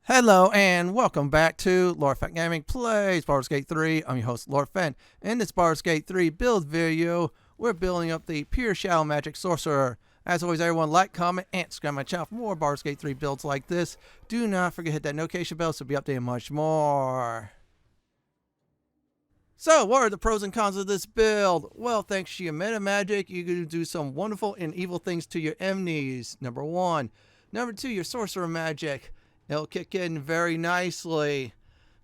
Hello and welcome back to Lord Fent Gaming Plays Baldur's Gate 3. I'm your host, Lord Fent. In this Baldur's Gate 3 build video, we're building up the Pure Shadow Magic Sorcerer. As always, everyone like, comment, and subscribe to my channel for more Baldur's Gate 3 builds like this. Do not forget to hit that notification bell so you'll be updated much more. So, what are the pros and cons of this build? Well, thanks to your meta magic, you can do some wonderful and evil things to your enemies. Number 1. Number 2, your sorcerer magic. It'll kick in very nicely.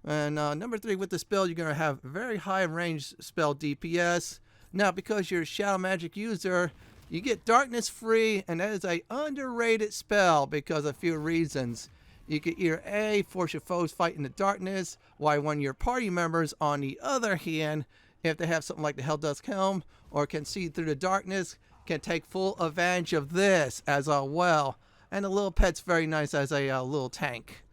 And number 3, with this build, you're going to have very high range spell DPS. Now, because you're a shadow magic user, you get darkness free, and that is a underrated spell because of a few reasons. You can either A, force your foes fight in the darkness, while one of your party members, on the other hand, if they have something like the Helldusk helm or can see through the darkness, can take full advantage of this as well. And the little pet's very nice as a little tank.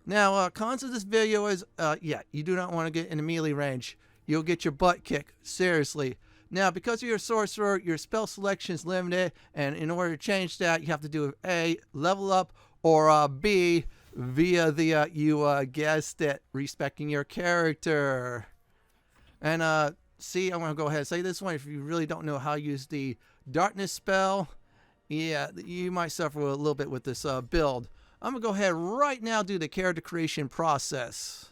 Now, cons of this video is, you do not want to get in the melee range. You'll get your butt kicked, seriously. Now, because you're a sorcerer, your spell selection is limited, and in order to change that, you have to do A, level up, or B, via the, you guessed it, respecting your character. And, see, I'm going to go ahead and say this one. If you really don't know how to use the darkness spell, yeah, you might suffer a little bit with this build. I'm going to go ahead right now do the character creation process.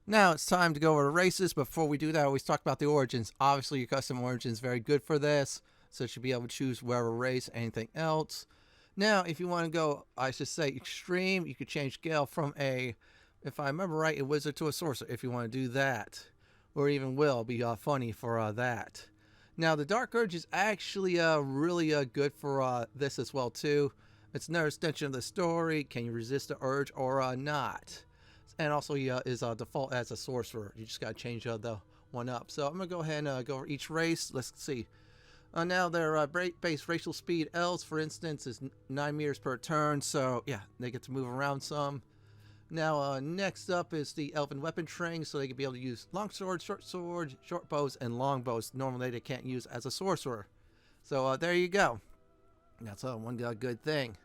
Now it's time to go over the races. Before we do that, I always talk about the origins. Obviously, your custom origin is very good for this, so you should be able to choose whatever race, anything else. Now, if you want to go, I should say, extreme, you could change Gale from a, if I remember right, a wizard to a sorcerer if you want to do that. Or even will be funny for that. Now, the Dark Urge is actually really good for this as well, too. It's another extension of the story. Can you resist the urge or not? And also, he is default as a sorcerer. You just got to change the one up. So I'm going to go ahead and go over each race. Let's see. Now, their base racial speed, elves, for instance, is 9 meters per turn. So, yeah, they get to move around some. Now, next up is the elven weapon training, so they can be able to use long swords, short bows, and long bows. Normally, they can't use as a sorcerer. So, there you go. That's one good thing.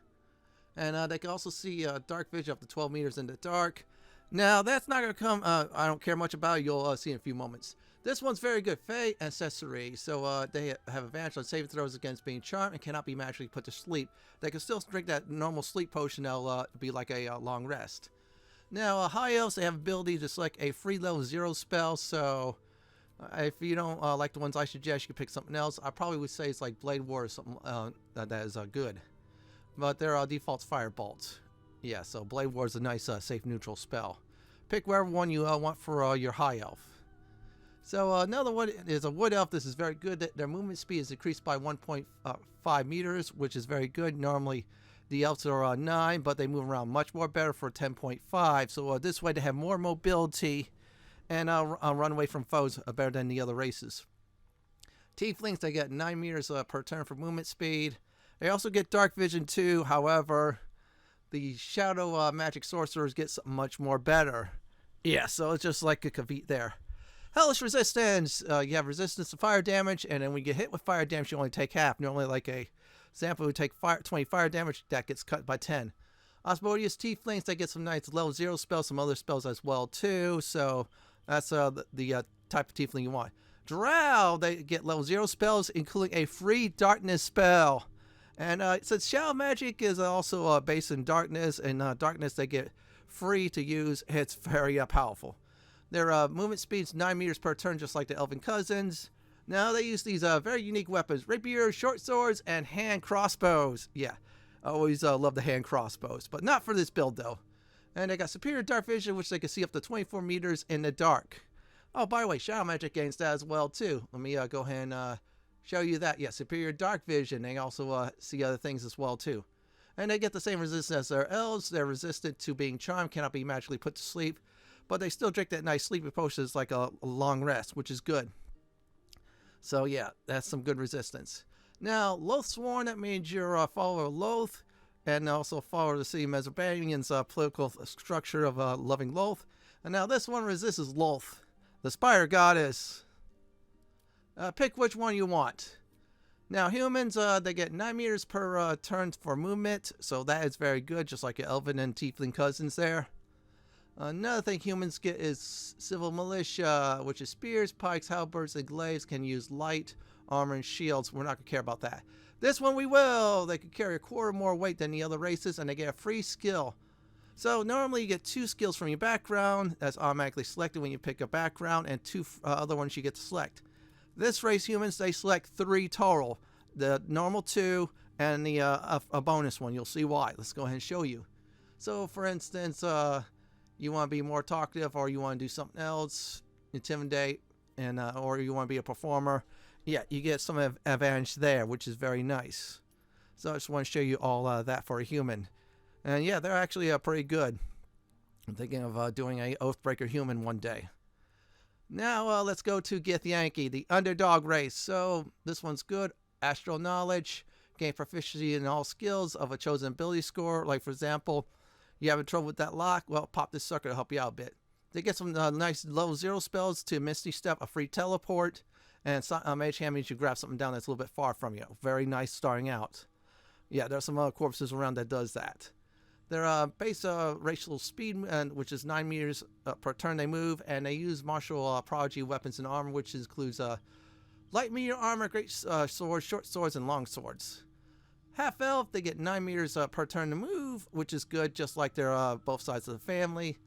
And they can also see dark vision up to 12 meters in the dark. Now, that's not going to come, I don't care much about it. You'll see in a few moments. This one's very good. Fey Accessory. So, they have advantage on saving throws against being charmed and cannot be magically put to sleep. They can still drink that normal sleep potion. That'll be like a long rest. Now, high elves, they have ability to select a free level 0 spell, so if you don't like the ones I suggest, you can pick something else. I probably would say it's like Blade War or something that is good. But their default's Firebolt. Yeah, so Blade War is a nice, safe, neutral spell. Pick whatever one you want for your high elf. So another one is a wood elf. This is very good. Their movement speed is increased by 1.5 meters, which is very good. Normally, the elves are 9, but they move around much more better for 10.5. So this way they have more mobility and run away from foes better than the other races. Tieflings, they get 9 meters per turn for movement speed. They also get dark vision too. However, the shadow magic sorcerers get something much more better. Yeah, so it's just like a Kavit there. Hellish resistance. You have resistance to fire damage, and then when you get hit with fire damage, you only take half. Normally, like a example would take 20 fire damage, that gets cut by 10. Osmodeus Tieflings, they get some nice level 0 spells, some other spells as well too. So that's the type of Tiefling you want. Drow, they get level 0 spells, including a free darkness spell. And since Shadow Magic is also based in darkness, and darkness they get free to use, it's very powerful. Their movement speed's 9 meters per turn, just like the Elven Cousins. Now they use these very unique weapons: rapiers, short swords, and hand crossbows. Yeah, I always love the hand crossbows, but not for this build though. And they got superior dark vision, which they can see up to 24 meters in the dark. Oh, by the way, Shadow Magic gains that as well too. Let me go ahead and show you that. Yeah, superior dark vision. They also see other things as well too. And they get the same resistance as their elves. They're resistant to being charmed, cannot be magically put to sleep, but they still drink that nice sleeping potion as like a long rest, which is good. So yeah, that's some good resistance. Now, Loathsworn, that means you're a follower of Loath, and also follower of the city of Barbarian's political structure of loving Loath. And now this one resists Loath, the Spider Goddess. Pick which one you want. Now humans, they get 9 meters per turn for movement, so that is very good, just like your elven and tiefling cousins there. Another thing humans get is civil militia, which is spears, pikes, halberds, and glaives. Can use light armor and shields. We're not going to care about that. This one we will. They can carry a quarter more weight than the other races, and they get a free skill. So normally you get 2 skills from your background. That's automatically selected when you pick a background, and 2 other ones you get to select. This race humans, they select 3 total. The normal 2 and the a bonus one. You'll see why. Let's go ahead and show you. So for instance, you want to be more talkative, or you want to do something else, intimidate, and or you want to be a performer. Yeah, you get some advantage there, which is very nice. So I just want to show you all that for a human. And yeah, they're actually pretty good. I'm thinking of doing a Oathbreaker human one day. Now let's go to Githyanki, the underdog race. So this one's good. Astral knowledge, gain proficiency in all skills of a chosen ability score. Like for example, you having trouble with that lock? Well, pop this sucker to help you out a bit. They get some nice level 0 spells to Misty Step, a free teleport, and Mage Hand means you grab something down that's a little bit far from you. Very nice starting out. Yeah, there's some other corpses around that does that. Their base racial speed, which is 9 meters per turn they move, and they use martial prodigy weapons and armor, which includes light medium armor, great swords, short swords, and long swords. Half elf, they get 9 meters per turn to move, which is good, just like they're both sides of the family.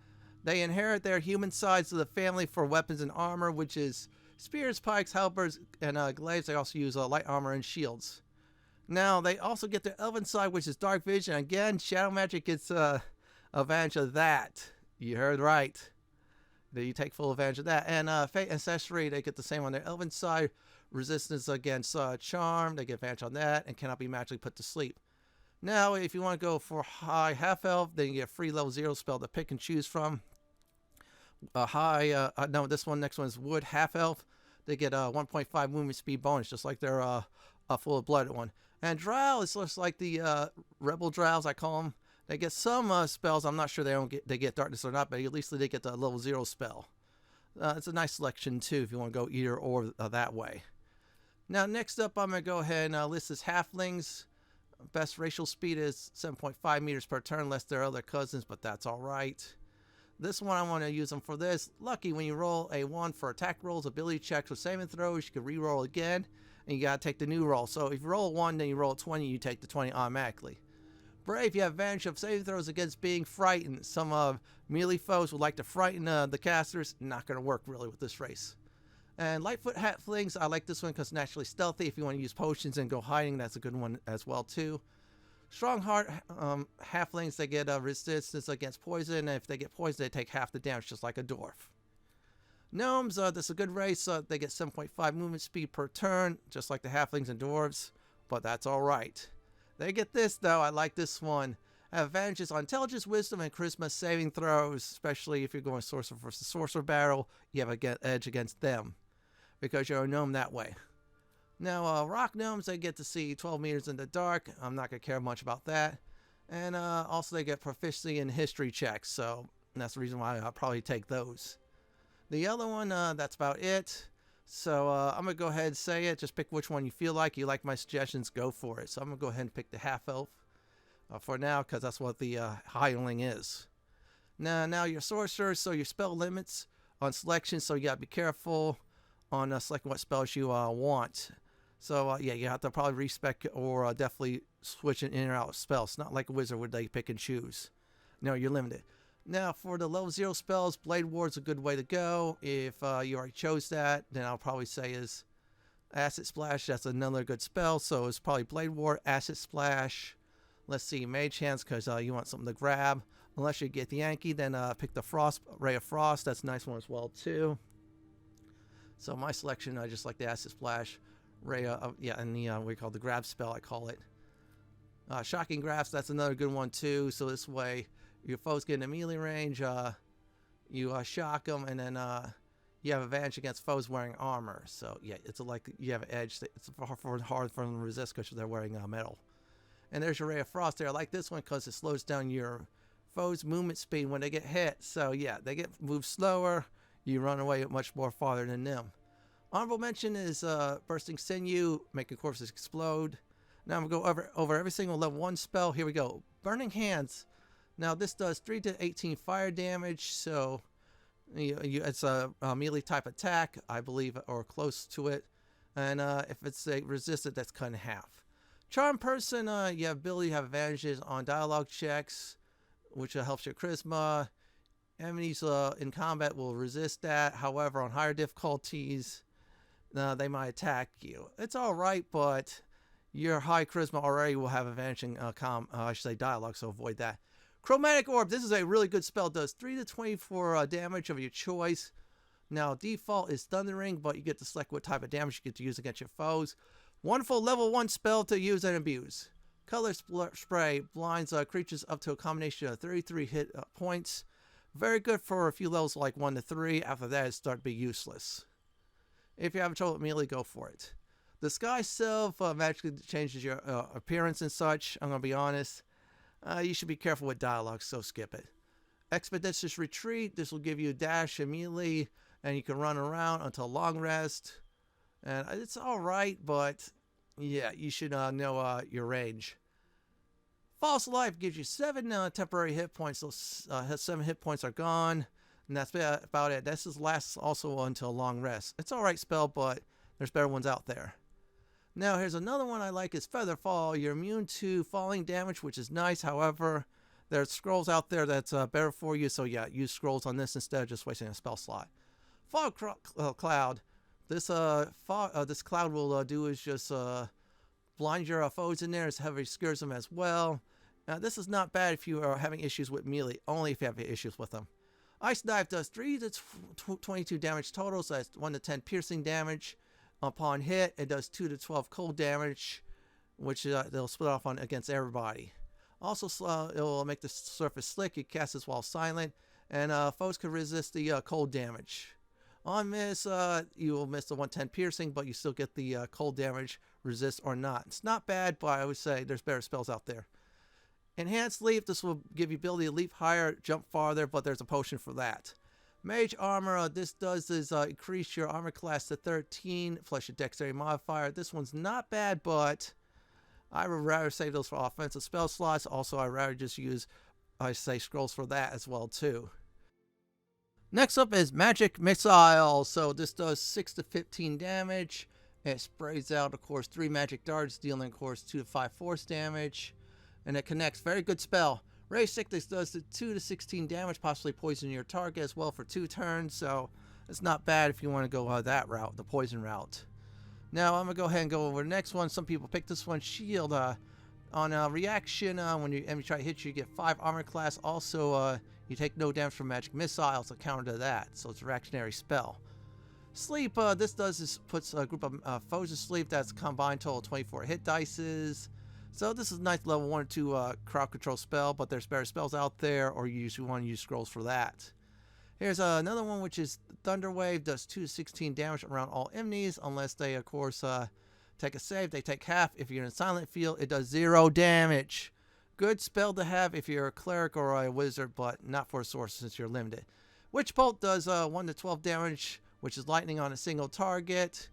They inherit their human sides of the family for weapons and armor, which is spears, pikes, halberds, and glaives. They also use light armor and shields. Now, they also get their elven side, which is dark vision. Again, shadow magic gets advantage of that. You heard right. You take full advantage of that. And Fate Ancestry, they get the same on their elven side. Resistance against charm, they get advantage on that, and cannot be magically put to sleep. Now, if you want to go for high half elf, then you get a free level 0 spell to pick and choose from. No, this one, next one is wood half elf. They get a 1.5 movement speed bonus, just like their a full of blooded one. And drow is just like the rebel drows, I call them. They get some spells. I'm not sure they get darkness or not, but at least they get the level 0 spell. It's a nice selection too if you want to go either or that way. Now next up, I'm going to go ahead and list as halflings. Best racial speed is 7.5 meters per turn, less their other cousins, but that's alright. This one, I want to use them for this. Lucky, when you roll a 1 for attack rolls, ability checks, or saving throws, you can re-roll again, and you got to take the new roll. So if you roll a 1, then you roll a 20, you take the 20 automatically. Brave, you have advantage of saving throws against being frightened. Some melee foes would like to frighten the casters. Not going to work really with this race. And Lightfoot halflings, I like this one because it's naturally stealthy. If you want to use potions and go hiding, that's a good one as well too. Strongheart halflings, they get resistance against poison, and if they get poison, they take half the damage, just like a dwarf. Gnomes, this is a good race. They get 7.5 movement speed per turn, just like the halflings and dwarves, but that's alright. They get this, though. I like this one. Have advantages on intelligence, wisdom, and charisma saving throws, especially if you're going sorcerer versus sorcerer battle. You have an edge against them because you're a gnome that way. Now, rock gnomes, they get to see 12 meters in the dark. I'm not going to care much about that. And also they get proficiency in history checks, so that's the reason why I'll probably take those. The other one, that's about it. So I'm going to go ahead and say it. Just pick which one you feel like. You like my suggestions, go for it. So I'm going to go ahead and pick the half-elf for now, because that's what the hireling is. Now your sorcerer, so your spell limits on selection, so you got to be careful on selecting what spells you want. So yeah, you have to probably respec or definitely switch in and out of spells. It's not like a wizard where they pick and choose. No, you're limited. Now for the level 0 spells, Blade Ward's a good way to go. If you already chose that, then I'll probably say is Acid Splash. That's another good spell. So it's probably Blade Ward, Acid Splash. Let's see, Mage Hands, because you want something to grab. Unless you get the Yankee, then pick the Frost, Ray of Frost. That's a nice one as well too. So my selection, I just like the Acid Splash, Ray of, yeah, and the what we call the grab spell, I call it. Shocking Grasp, that's another good one too. So this way, your foes get in a melee range, you shock them, and then you have advantage against foes wearing armor. So yeah, it's like you have an edge. It's hard for them to resist because they're wearing metal. And there's your Ray of Frost there. I like this one because it slows down your foes' movement speed when they get hit. So yeah, they get moved slower. You run away much more farther than them. Honorable mention is Bursting Sinew, making corpses explode. Now I'm going to go over every single level 1 spell. Here we go. Burning Hands. Now this does 3 to 18 fire damage, so it's a melee type attack, I believe, or close to it. And if it's a resisted, that's cut in half. Charm Person, you have ability to have advantages on dialogue checks, which helps your charisma. Enemies in combat will resist that. However, on higher difficulties, they might attack you. It's alright, but your high charisma already will have advantage in dialogue, so avoid that. Chromatic Orb, this is a really good spell. It does 3 to 24 damage of your choice. Now, default is Thundering, but you get to select what type of damage you get to use against your foes. Wonderful level 1 spell to use and abuse. Color Spray blinds creatures up to a combination of 33 hit points. Very good for a few levels like 1 to 3. After that, it starts to be useless. If you have trouble with melee, go for it. The Sky Self magically changes your appearance and such. I'm going to be honest. You should be careful with dialogue, so skip it. Expeditious Retreat. This will give you a dash immediately, and you can run around until long rest. And it's alright, but yeah, you should know your range. False Life gives you 7 temporary hit points. Those 7 hit points are gone, and that's about it. This lasts also until long rest. It's alright spell, but there's better ones out there. Now, here's another one I like is Feather Fall. You're immune to falling damage, which is nice. However, there's scrolls out there that's better for you. So yeah, use scrolls on this instead of just wasting a spell slot. Fog Cloud. This cloud will do is just blind your foes in there. It's heavy scares them as well. Now, this is not bad if you are having issues with melee. Only if you have issues with them. Ice Knife does 3 to 22 damage total. So that's 1 to 10 piercing damage. Upon hit, it does 2 to 12 cold damage, which they'll split off on against everybody. Also, it will make the surface slick. You cast this while silent, and foes can resist the cold damage. On miss, you will miss the 110 piercing, but you still get the cold damage, resist or not. It's not bad, but I would say there's better spells out there. Enhanced Leap, this will give you ability to leap higher, jump farther, but there's a potion for that. Mage Armor, this does is increase your armor class to 13, plus your dexterity modifier. This one's not bad, but I would rather save those for offensive spell slots. Also, I'd rather just use, scrolls for that as well, too. Next up is Magic Missile. So this does 6 to 15 damage. It sprays out, of course, 3 magic darts, dealing, of course, 2 to 5 force damage. And it connects. Very good spell. Ray Sickness does 2 to 16 damage, possibly poison your target as well for 2 turns. So it's not bad if you want to go that route, the poison route. Now I'm going to go ahead and go over the next one. Some people pick this one. Shield. On a reaction, when you enemy try to hit you, you get 5 armor class. Also, you take no damage from magic missiles, a counter to that. So it's a reactionary spell. Sleep. This does is puts a group of foes to sleep. That's combined total 24 hit dices. So this is a nice level 1 or 2 crowd control spell, but there's better spells out there, or you usually want to use scrolls for that. Here's another one, which is Thunder Wave. Does 2 to 16 damage around all enemies, unless they, of course, take a save. They take half. If you're in a silent field, it does 0 damage. Good spell to have if you're a cleric or a wizard, but not for a sorcerer since you're limited. Witch Bolt does 1 to 12 damage, which is lightning on a single target.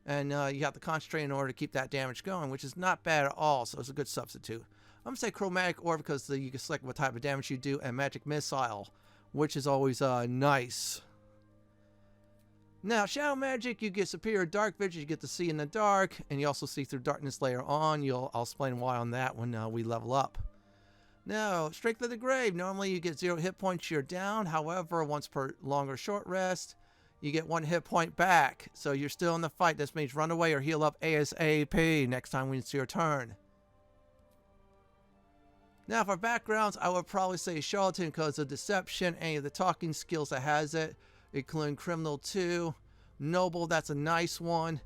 And you have to concentrate in order to keep that damage going, which is not bad at all, so it's a good substitute. I'm going to say Chromatic Orb because you can select what type of damage you do, and Magic Missile, which is always nice. Now, Shadow Magic, you get superior dark vision, you get to see in the dark, and you also see through darkness later on. I'll explain why on that when we level up. Now, Strength of the Grave, normally you get 0 hit points, you're down. However, once per long or short rest, you get 1 hit point back. So you're still in the fight. This means run away or heal up ASAP next time when it's your turn. Now for backgrounds, I would probably say Charlatan because of Deception, any of the talking skills that has it, including Criminal 2. Noble, that's a nice one.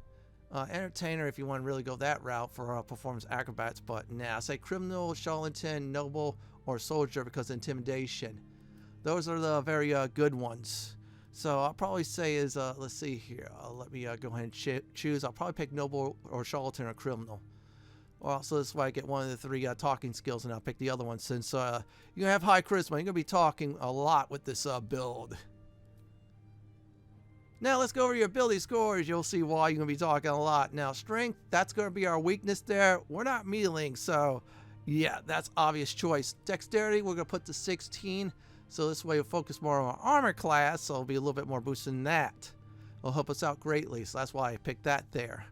Entertainer, if you want to really go that route for performance acrobats. But nah, I say Criminal, Charlatan, Noble, or Soldier because of Intimidation. Those are the very good ones. So I'll probably say is, let's see here. Let me go ahead and choose. I'll probably pick Noble or Charlatan or Criminal. Well, so this is why I get one of the 3 talking skills, and I'll pick the other one since you're going to have high charisma. You're going to be talking a lot with this build. Now let's go over your ability scores. You'll see why you're going to be talking a lot. Now strength, that's going to be our weakness there. We're not mealing, so yeah, that's obvious choice. Dexterity, we're going to put to 16. So this way we'll focus more on our armor class, so it'll be a little bit more boosted than that. It'll help us out greatly, so that's why I picked that there.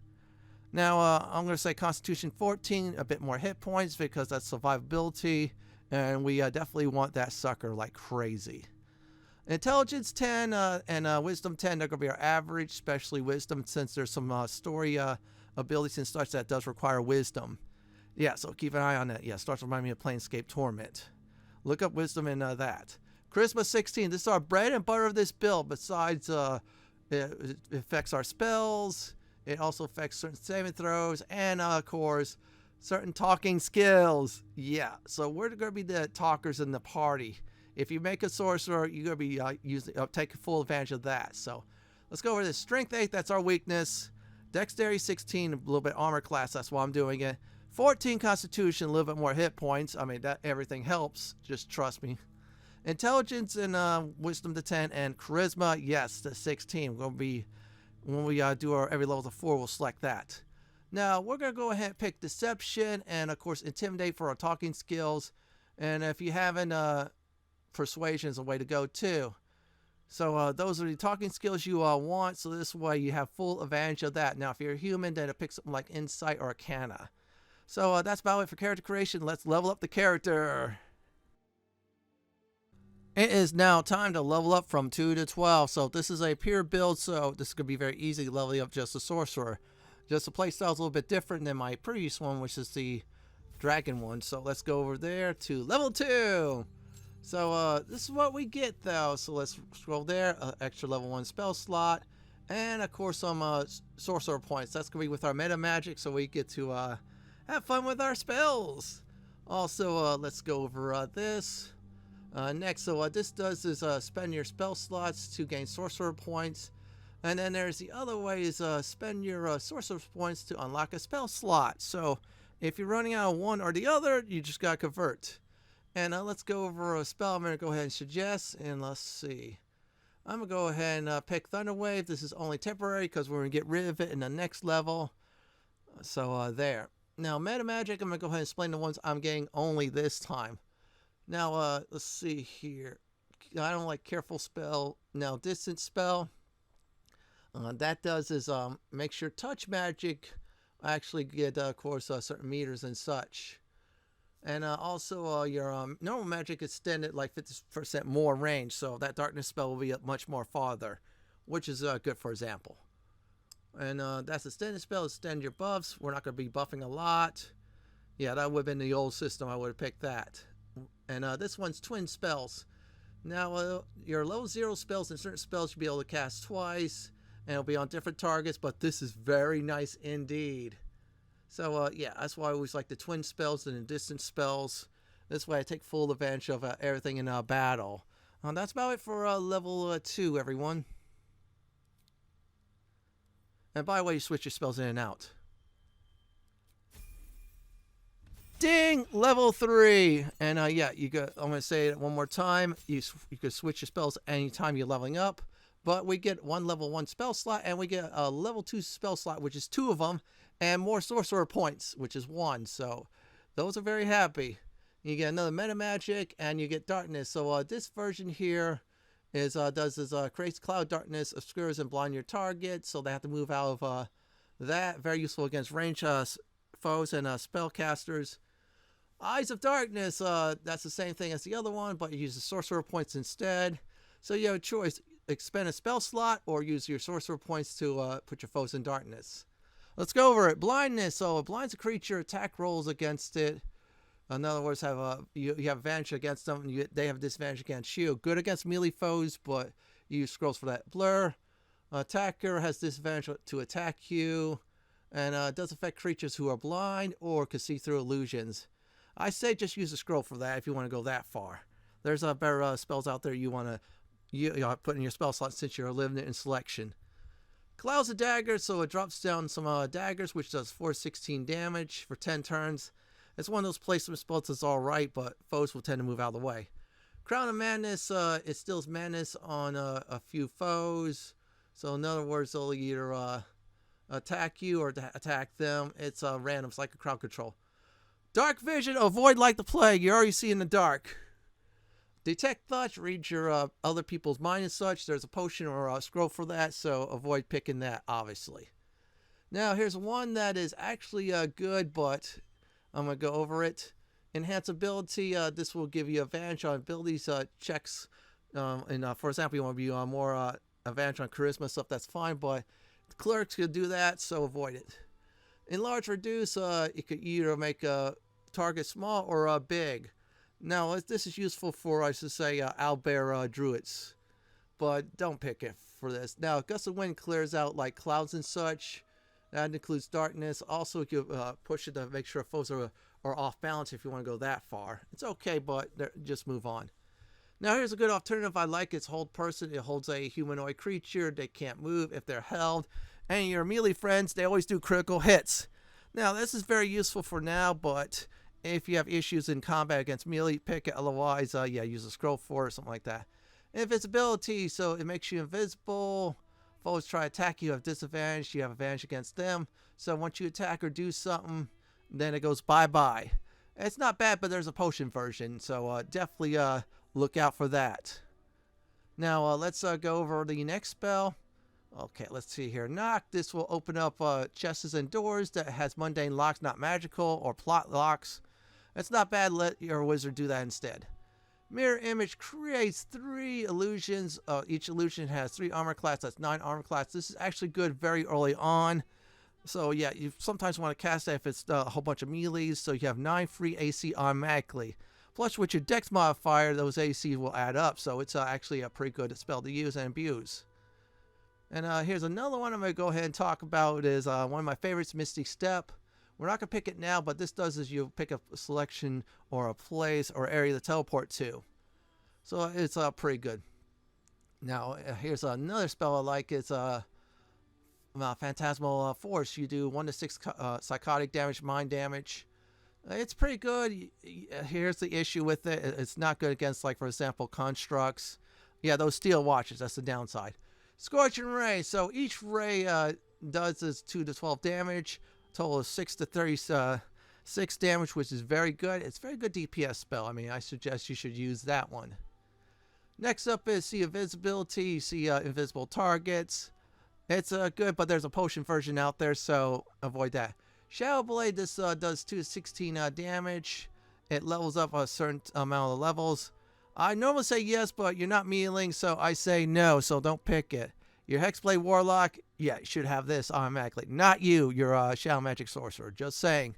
Now I'm going to say Constitution 14, a bit more hit points because that's survivability, and we definitely want that sucker like crazy. Intelligence 10 and Wisdom 10, they're going to be our average, especially Wisdom, since there's some story abilities and such that does require Wisdom. Yeah, so keep an eye on that. Yeah, starts reminding me of Planescape Torment. Look up Wisdom in that. Charisma 16, this is our bread and butter of this build. Besides, it affects our spells. It also affects certain saving throws and, of course, certain talking skills. Yeah, so we're going to be the talkers in the party. If you make a sorcerer, you're going to be taking full advantage of that. So let's go over this. Strength 8, that's our weakness. Dexterity 16, a little bit armor class, that's why I'm doing it. 14 Constitution, a little bit more hit points. I mean, that everything helps. Just trust me. Intelligence and Wisdom to 10, and Charisma, yes, to 16. We're going to be, when we do our every level to 4, we'll select that. Now, we're going to go ahead and pick Deception and, of course, Intimidate for our talking skills. And if you haven't, Persuasion is a way to go, too. So those are the talking skills you want, so this way you have full advantage of that. Now, if you're a human, then it picks something like Insight or Arcana. So that's about it for character creation. Let's level up the character. It is now time to level up from 2 to 12. So this is a pure build, so this is going to be very easy leveling up just a sorcerer. Just the playstyle is a little bit different than my previous one, which is the dragon one. So let's go over there to level 2. So this is what we get though. So let's scroll there, extra level 1 spell slot, and of course some sorcerer points. That's going to be with our meta magic, so we get to have fun with our spells. Also, let's go over this. Next, so what this does is spend your spell slots to gain sorcerer points. And then there's the other way is spend your sorcerer points to unlock a spell slot. So if you're running out of one or the other, you just got to convert. And let's go over a spell I'm going to go ahead and suggest. And let's see. I'm going to go ahead and pick Thunder Wave. This is only temporary because we're going to get rid of it in the next level. So there. Now, meta magic, I'm going to go ahead and explain the ones I'm getting only this time. Now, let's see here. I don't like careful spell. Now, distance spell. That does is makes your touch magic actually get, of course, certain meters and such. And also your normal magic extended like 50% more range. So that darkness spell will be up much more farther, which is good for example. And that's extended spell, extend your buffs. We're not going to be buffing a lot. Yeah, that would have been the old system. I would have picked that. And this one's twin spells. Now, your level 0 spells and certain spells you'll be able to cast twice. And it'll be on different targets, but this is very nice indeed. So, yeah, that's why I always like the twin spells and the distance spells. This way I take full advantage of everything in battle. That's about it for level 2, everyone. And by the way, you switch your spells in and out. Ding! Level 3! And yeah, I'm going to say it one more time. You can switch your spells anytime you're leveling up. But we get one level 1 spell slot, and we get a level 2 spell slot, which is 2 of them, and more sorcerer points, which is 1. So those are very happy. You get another meta magic, and you get darkness. So this version here is creates cloud darkness, obscures and blind your target. So they have to move out of that. Very useful against range foes and spellcasters. Eyes of Darkness, that's the same thing as the other one, but you use the sorcerer points instead. So you have a choice. Expend a spell slot or use your sorcerer points to put your foes in darkness. Let's go over it. Blindness. So it blinds a creature, attack rolls against it. In other words, you have advantage against them, and they have disadvantage against you. Good against melee foes, but you use scrolls for that. Blur. Attacker has disadvantage to attack you, and does affect creatures who are blind or can see through illusions. I say just use a scroll for that if you want to go that far. There's better spells out there you want to put in your spell slot since you're limited in selection. Clouds of Daggers, so it drops down some daggers, which does 416 damage for 10 turns. It's one of those placement spells that's alright, but foes will tend to move out of the way. Crown of Madness, it steals madness on a few foes. So in other words, they'll either attack you or attack them. It's random. It's like a crowd control. Dark vision, avoid like the plague. You already see in the dark. Detect thoughts, read your other people's mind and such. There's a potion or a scroll for that, so avoid picking that, obviously. Now, here's one that is actually good, but I'm going to go over it. Enhance ability, this will give you advantage on abilities checks. For example, you want to be more advantage on charisma stuff, that's fine, but the clerics could do that, so avoid it. Enlarge, reduce, it could either make a target small or big. Now, this is useful for, I should say, owlbear druids, but don't pick it for this. Now, gust of wind clears out like clouds and such. That includes darkness. Also, you push it to make sure foes are off balance if you want to go that far. It's okay, but just move on. Now, here's a good alternative I like. It's hold person. It holds a humanoid creature. They can't move if they're held. And your melee friends, they always do critical hits. Now, this is very useful for now, but if you have issues in combat against melee, pick it. Otherwise, use a scroll for it or something like that. Invisibility, so it makes you invisible. Foes try to attack you, have disadvantage. You have advantage against them. So once you attack or do something, then it goes bye-bye. It's not bad, but there's a potion version, so definitely look out for that. Now, let's go over the next spell. Okay, let's see here. Knock. This will open up chests and doors that has mundane locks, not magical, or plot locks. It's not bad. Let your wizard do that instead. Mirror image creates 3 illusions. Each illusion has 3 armor class. That's 9 armor class. This is actually good very early on. So yeah, you sometimes want to cast that if it's a whole bunch of melees. So you have 9 free AC automatically. Plus with your dex modifier, those AC will add up. So it's actually a pretty good spell to use and abuse. And here's another one I'm going to go ahead and talk about. It is one of my favorites, Misty Step. We're not going to pick it now, but this does is you pick a selection or a place or area to teleport to. So it's pretty good. Now, here's another spell I like. It's Phantasmal Force. You do 1 to 6 psychotic damage, mind damage. It's pretty good. Here's the issue with it. It's not good against, like, for example, constructs. Yeah, those steel watches. That's the downside. Scorching Ray. So each ray does is 2 to 12 damage. Total of 6 to 36 damage, which is very good. It's a very good DPS spell. I mean, I suggest you should use that one. Next up is see invisibility. You see invisible targets. It's good, but there's a potion version out there, so avoid that. Shadow Blade. This does 2 to 16 damage. It levels up a certain amount of levels. I normally say yes, but you're not meleeing, so I say no, so don't pick it. Your Hexblade Warlock, yeah, you should have this automatically. Not you, you're a Shadow Magic Sorcerer, just saying.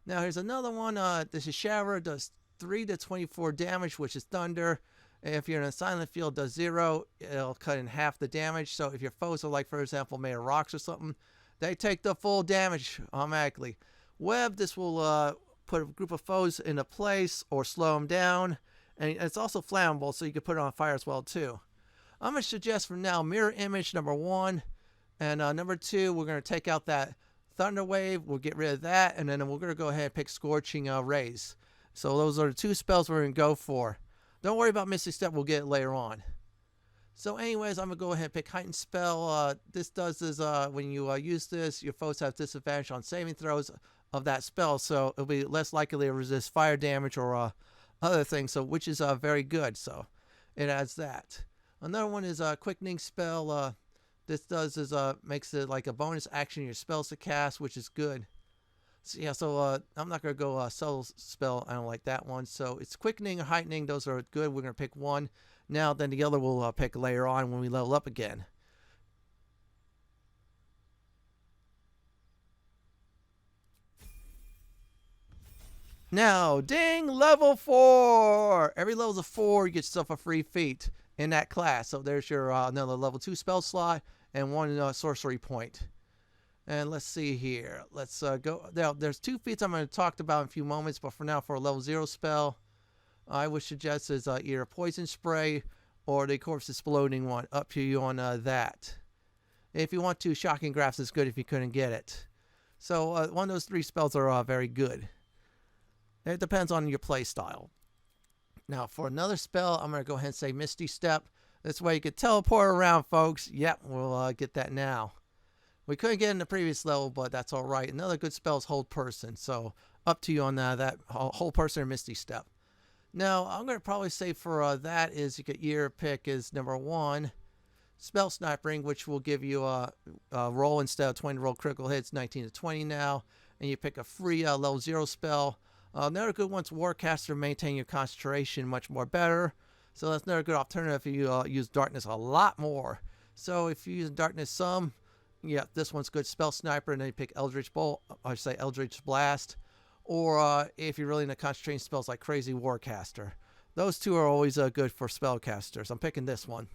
Now, here's another one. This is Shower, does 3 to 24 damage, which is Thunder. If you're in a silent field, does 0. It'll cut in half the damage. So if your foes are, like, for example, made of rocks or something, they take the full damage automatically. Web, this will put a group of foes in a place or slow them down. And it's also flammable, so you can put it on fire as well, too. I'm going to suggest for now Mirror Image number 1. And number 2, we're going to take out that Thunder Wave. We'll get rid of that. And then we're going to go ahead and pick Scorching Rays. So those are the 2 spells we're going to go for. Don't worry about Mystic Step. We'll get it later on. So anyways, I'm going to go ahead and pick Heightened Spell. This does is when you use this, your foes have disadvantage on saving throws of that spell. So it'll be less likely to resist fire damage or other things. So which is very good. So it adds that. Another one is a Quickening Spell. This does is makes it like a bonus action in your spells to cast, which is good. So yeah, so I'm not going to go Subtle Spell. I don't like that one. So it's Quickening or Heightening. Those are good. We're going to pick one. Now then the other we'll pick later on when we level up again. Now, ding, level 4. Every level's a 4, you get yourself a free feat in that class. So there's your another level 2 spell slot and 1 sorcery point. And let's see here. Let's go. There's 2 feats I'm going to talk about in a few moments, but for now, for a level 0 spell, I would suggest is either Poison Spray or the Corpse Exploding one. Up to you on that. If you want to, Shocking Grasp is good if you couldn't get it. So one of those 3 spells are very good. It depends on your play style. Now, for another spell, I'm going to go ahead and say Misty Step. This way you can teleport around, folks. Yep, we'll get that now. We couldn't get in the previous level, but that's all right. Another good spell is Hold Person, so up to you on that Hold Person or Misty Step. Now, I'm going to probably say for that is you get your pick is number 1, Spell Snipering, which will give you a roll instead of 20 to roll critical hits, 19 to 20 now. And you pick a free level 0 spell. Another good one's Warcaster, maintain your concentration much more better. So that's another good alternative if you use Darkness a lot more. So if you use Darkness some, yeah, this one's good. Spell Sniper, and then you pick Eldritch Bolt, I should say Eldritch Blast. Or if you're really into concentrating spells like Crazy Warcaster. Those two are always good for spellcasters. I'm picking this one.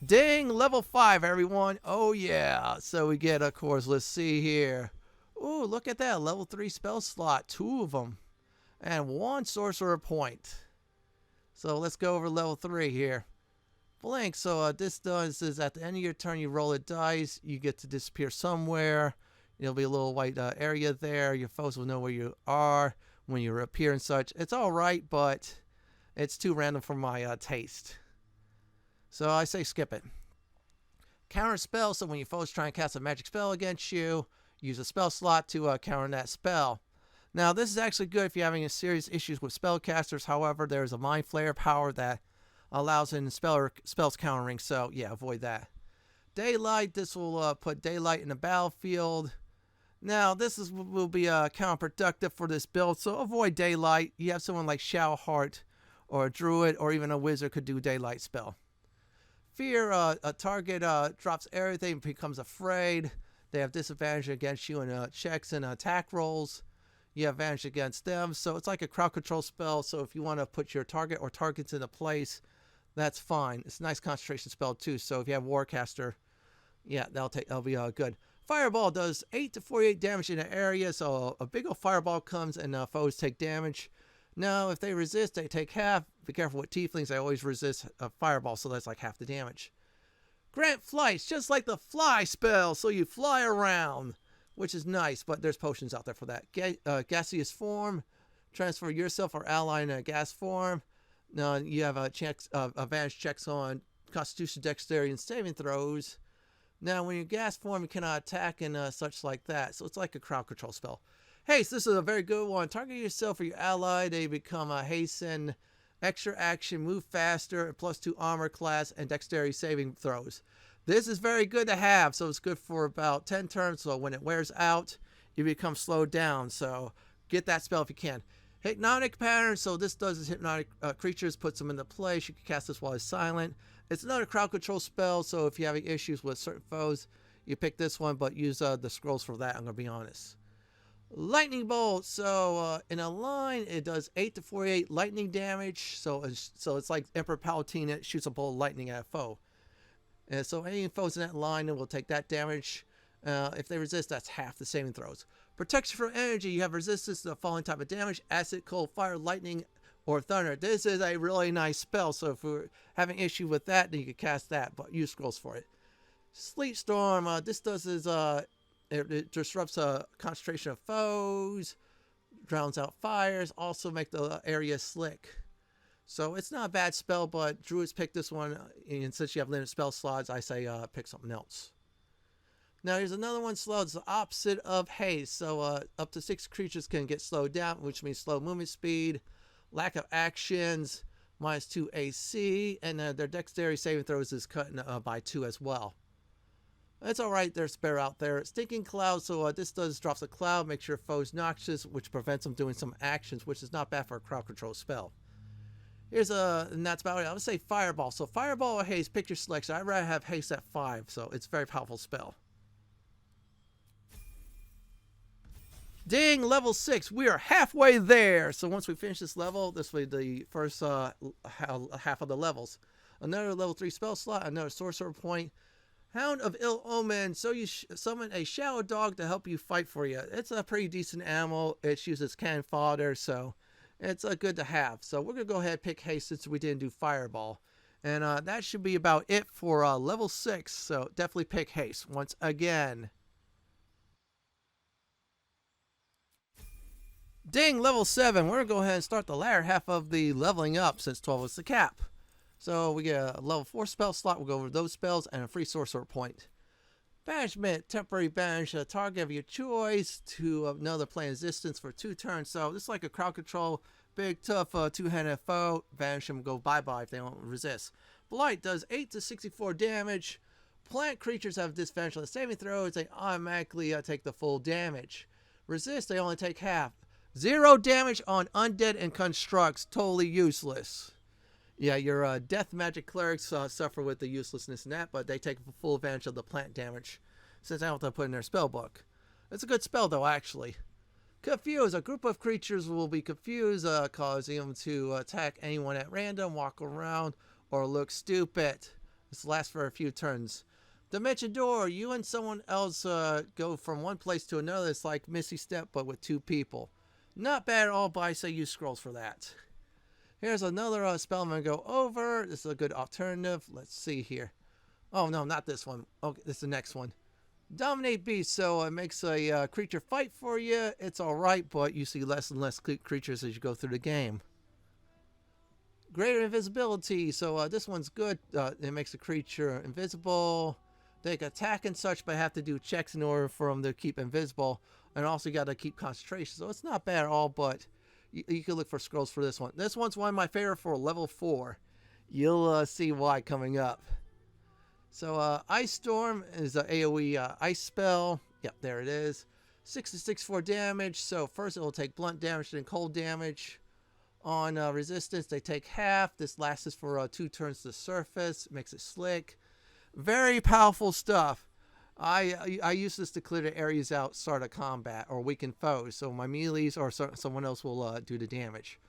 Ding! Level 5, everyone. Oh, yeah. So we get, of course, let's see here. Ooh, look at that. Level 3 spell slot. 2 of them. And 1 sorcerer point. So let's go over level 3 here. Blink. So this does is at the end of your turn, you roll a dice. You get to disappear somewhere. There'll be a little white area there. Your foes will know where you are when you appear and such. It's all right, but it's too random for my taste. So I say skip it. Counter spell. So when your foes try and cast a magic spell against you, use a spell slot to counter that spell. Now, this is actually good if you're having a serious issues with spellcasters. However, there's a Mind Flayer power that allows in spells countering. So, yeah, avoid that. Daylight. This will put daylight in the battlefield. Now, will be counterproductive for this build. So, avoid daylight. You have someone like Shadowheart or a druid or even a wizard could do daylight spell. Fear, a target drops everything, becomes afraid. They have disadvantage against you in checks and attack rolls. You have advantage against them. So it's like a crowd control spell. So if you want to put your target or targets into place, that's fine. It's a nice concentration spell too. So if you have Warcaster, yeah, that'll be good. Fireball does 8 to 48 damage in an area. So a big old fireball comes and foes take damage. Now, if they resist, they take half. Be careful with tieflings. They always resist a fireball, so that's like half the damage. Grant flight, just like the fly spell, so you fly around, which is nice, but there's potions out there for that. Gaseous form, transfer yourself or ally in a gas form. Now, you have advantage checks on Constitution, Dexterity, and saving throws. Now, when you're gas form, you cannot attack and such like that, so it's like a crowd control spell. Haste, this is a very good one. Target yourself or your ally. They become a hasten, extra action, move faster, +2 armor class, and dexterity saving throws. This is very good to have, so it's good for about 10 turns. So when it wears out, you become slowed down. So get that spell if you can. Hypnotic pattern. So this does is hypnotic creatures, puts them into place. You can cast this while it's silent. It's another crowd control spell. So if you're having issues with certain foes, you pick this one, but use the scrolls for that. I'm going to be honest. Lightning bolt. So in a line, it does 8 to 48 lightning damage. So it's like Emperor Palpatine. It shoots a bolt of lightning at a foe. And so any foes in that line will take that damage. If they resist, that's half the saving throws. Protection from energy. You have resistance to the following type of damage: acid, cold, fire, lightning, or thunder. This is a really nice spell. So if we're having issue with that, then you can cast that, but use scrolls for it. Sleep storm. This does is it disrupts a concentration of foes, drowns out fires, also make the area slick. So it's not a bad spell, but druids pick this one, and since you have limited spell slots, I say pick something else. Now here's another one slow. It's the opposite of haste. So up to 6 creatures can get slowed down, which means slow movement speed, lack of actions, -2 AC, and their dexterity saving throws is cut by 2 as well. That's alright, there's spare out there. Stinking cloud, so this drops a cloud, makes your foes noxious, which prevents them doing some actions, which is not bad for a crowd control spell. And that's about it. I would say fireball. So fireball or haste, pick your selection. I'd rather have haste at 5, so it's a very powerful spell. Ding, level 6. We are halfway there. So once we finish this level, this will be the first half of the levels. Another level 3 spell slot, another sorcerer point. Hound of Ill Omen. So you summon a shadow dog to help you fight for you. It's a pretty decent animal. It uses cannon fodder, so it's good to have. So we're going to go ahead and pick haste since we didn't do fireball. And that should be about it for level 6. So definitely pick haste once again. Ding, level 7. We're going to go ahead and start the latter half of the leveling up since 12 is the cap. So we get a level 4 spell slot. We'll go over those spells and a free sorcerer point. Banishment, temporary banish a target of your choice to another plane's distance for 2 turns. So this is like a crowd control, big tough two-handed foe. Banish them, go bye-bye if they don't resist. Blight does 8 to 64 damage. Plant creatures have disadvantage on the saving throws. They automatically take the full damage. Resist, they only take half. 0 damage on undead and constructs, totally useless. Yeah, your death magic clerics suffer with the uselessness in that, but they take full advantage of the plant damage, since I don't have to put in their spell book. It's a good spell, though, actually. Confuse. A group of creatures will be confused, causing them to attack anyone at random, walk around, or look stupid. This lasts for a few turns. Dimension Door. You and someone else go from one place to another. It's like Misty Step, but with 2 people. Not bad at all, but I say use scrolls for that. Here's another spell I'm going to go over. This is a good alternative. Let's see here. Oh, no, not this one. Okay, this is the next one. Dominate Beast. So it makes a creature fight for you. It's all right, but you see less and less creatures as you go through the game. Greater Invisibility. So this one's good. It makes a creature invisible. They can attack and such, but have to do checks in order for them to keep invisible. And also you got to keep concentration. So it's not bad at all, but you can look for scrolls for this one. This one's one of my favorite for level 4. You'll see why coming up. So Ice Storm is an AoE ice spell. Yep, there it is. 6 to 64 damage. So first it will take blunt damage, then cold damage. On resistance, they take half. This lasts for 2 turns to the surface. Makes it slick. Very powerful stuff. I use this to clear the areas out, start a combat, or weaken foes. So my melees or someone else will do the damage.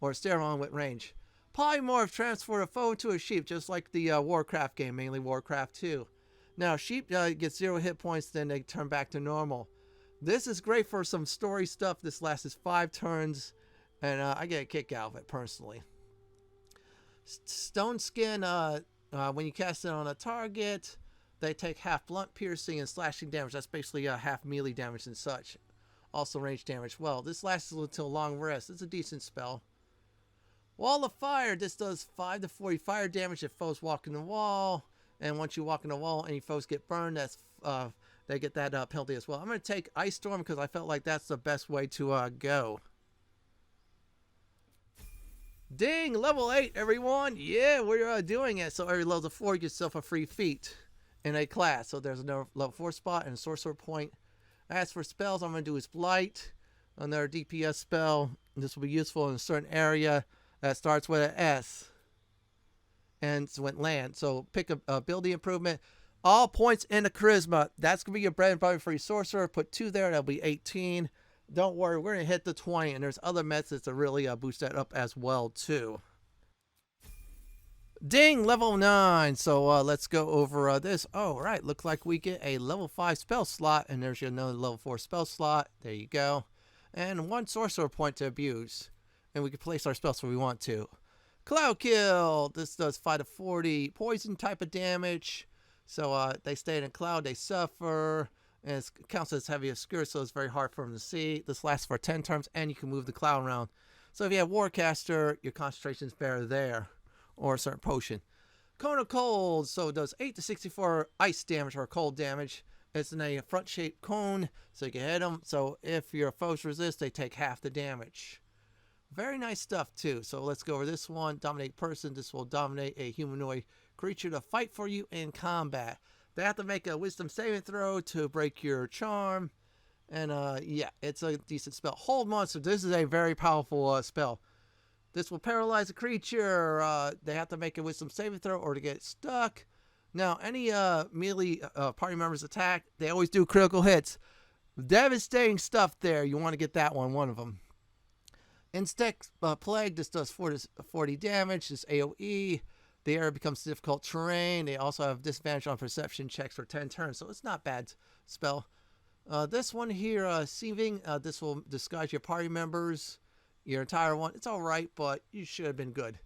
Or stay on with range. Polymorph, transfer a foe into a sheep, just like the Warcraft game, mainly Warcraft 2. Now, sheep get 0 hit points, then they turn back to normal. This is great for some story stuff. This lasts 5 turns, and I get a kick out of it, personally. Stone Skin, when you cast it on a target, they take half blunt piercing and slashing damage. That's basically half melee damage and such. Also range damage. Well, this lasts until long rest. It's a decent spell. Wall of Fire. This does 5 to 40 fire damage if foes walk in the wall. And once you walk in the wall, any foes get burned. That's they get that penalty as well. I'm going to take Ice Storm because I felt like that's the best way to go. Ding! Level 8, everyone! Yeah, we're doing it. So every level 4, you get yourself a free feat in a class. So there's another level 4 spot and a sorcerer point. As for spells, I'm going to do is Blight. Another DPS spell. This will be useful in a certain area that starts with an S. And so went land. So pick a ability improvement. All points in the charisma. That's going to be your bread and butter for your sorcerer. Put 2 there. That'll be 18. Don't worry. We're going to hit the 20. And there's other methods to really boost that up as well, too. Ding, level 9. So let's go over this. Oh, right. Looks like we get a level 5 spell slot. And there's your another level 4 spell slot. There you go. And 1 sorcerer point to abuse. And we can place our spells if we want to. Cloud Kill. This does 5 to 40 poison type of damage. So they stay in a cloud. They suffer. And it counts as heavy obscure, so it's very hard for them to see. This lasts for 10 turns, and you can move the cloud around. So if you have Warcaster, your concentration is better there. Or a certain potion. Cone of Cold. So it does 8 to 64 ice damage or cold damage. It's in a front-shaped cone, so you can hit them. So if your foes resist, they take half the damage. Very nice stuff, too. So let's go over this one. Dominate person. This will dominate a humanoid creature to fight for you in combat. They have to make a wisdom saving throw to break your charm. And, yeah, it's a decent spell. Hold monster. This is a very powerful spell. This will paralyze a creature. They have to make a wisdom saving throw or to get stuck. Now, any melee party members attack, they always do critical hits. Devastating stuff there. You want to get that one of them. Insect Plague. This does 4 to 40 damage. This AoE. The area becomes difficult terrain. They also have disadvantage on perception checks for 10 turns. So it's not bad spell. This one here, Sieving. This will disguise your party members. Your entire one. It's alright, but you should have been good.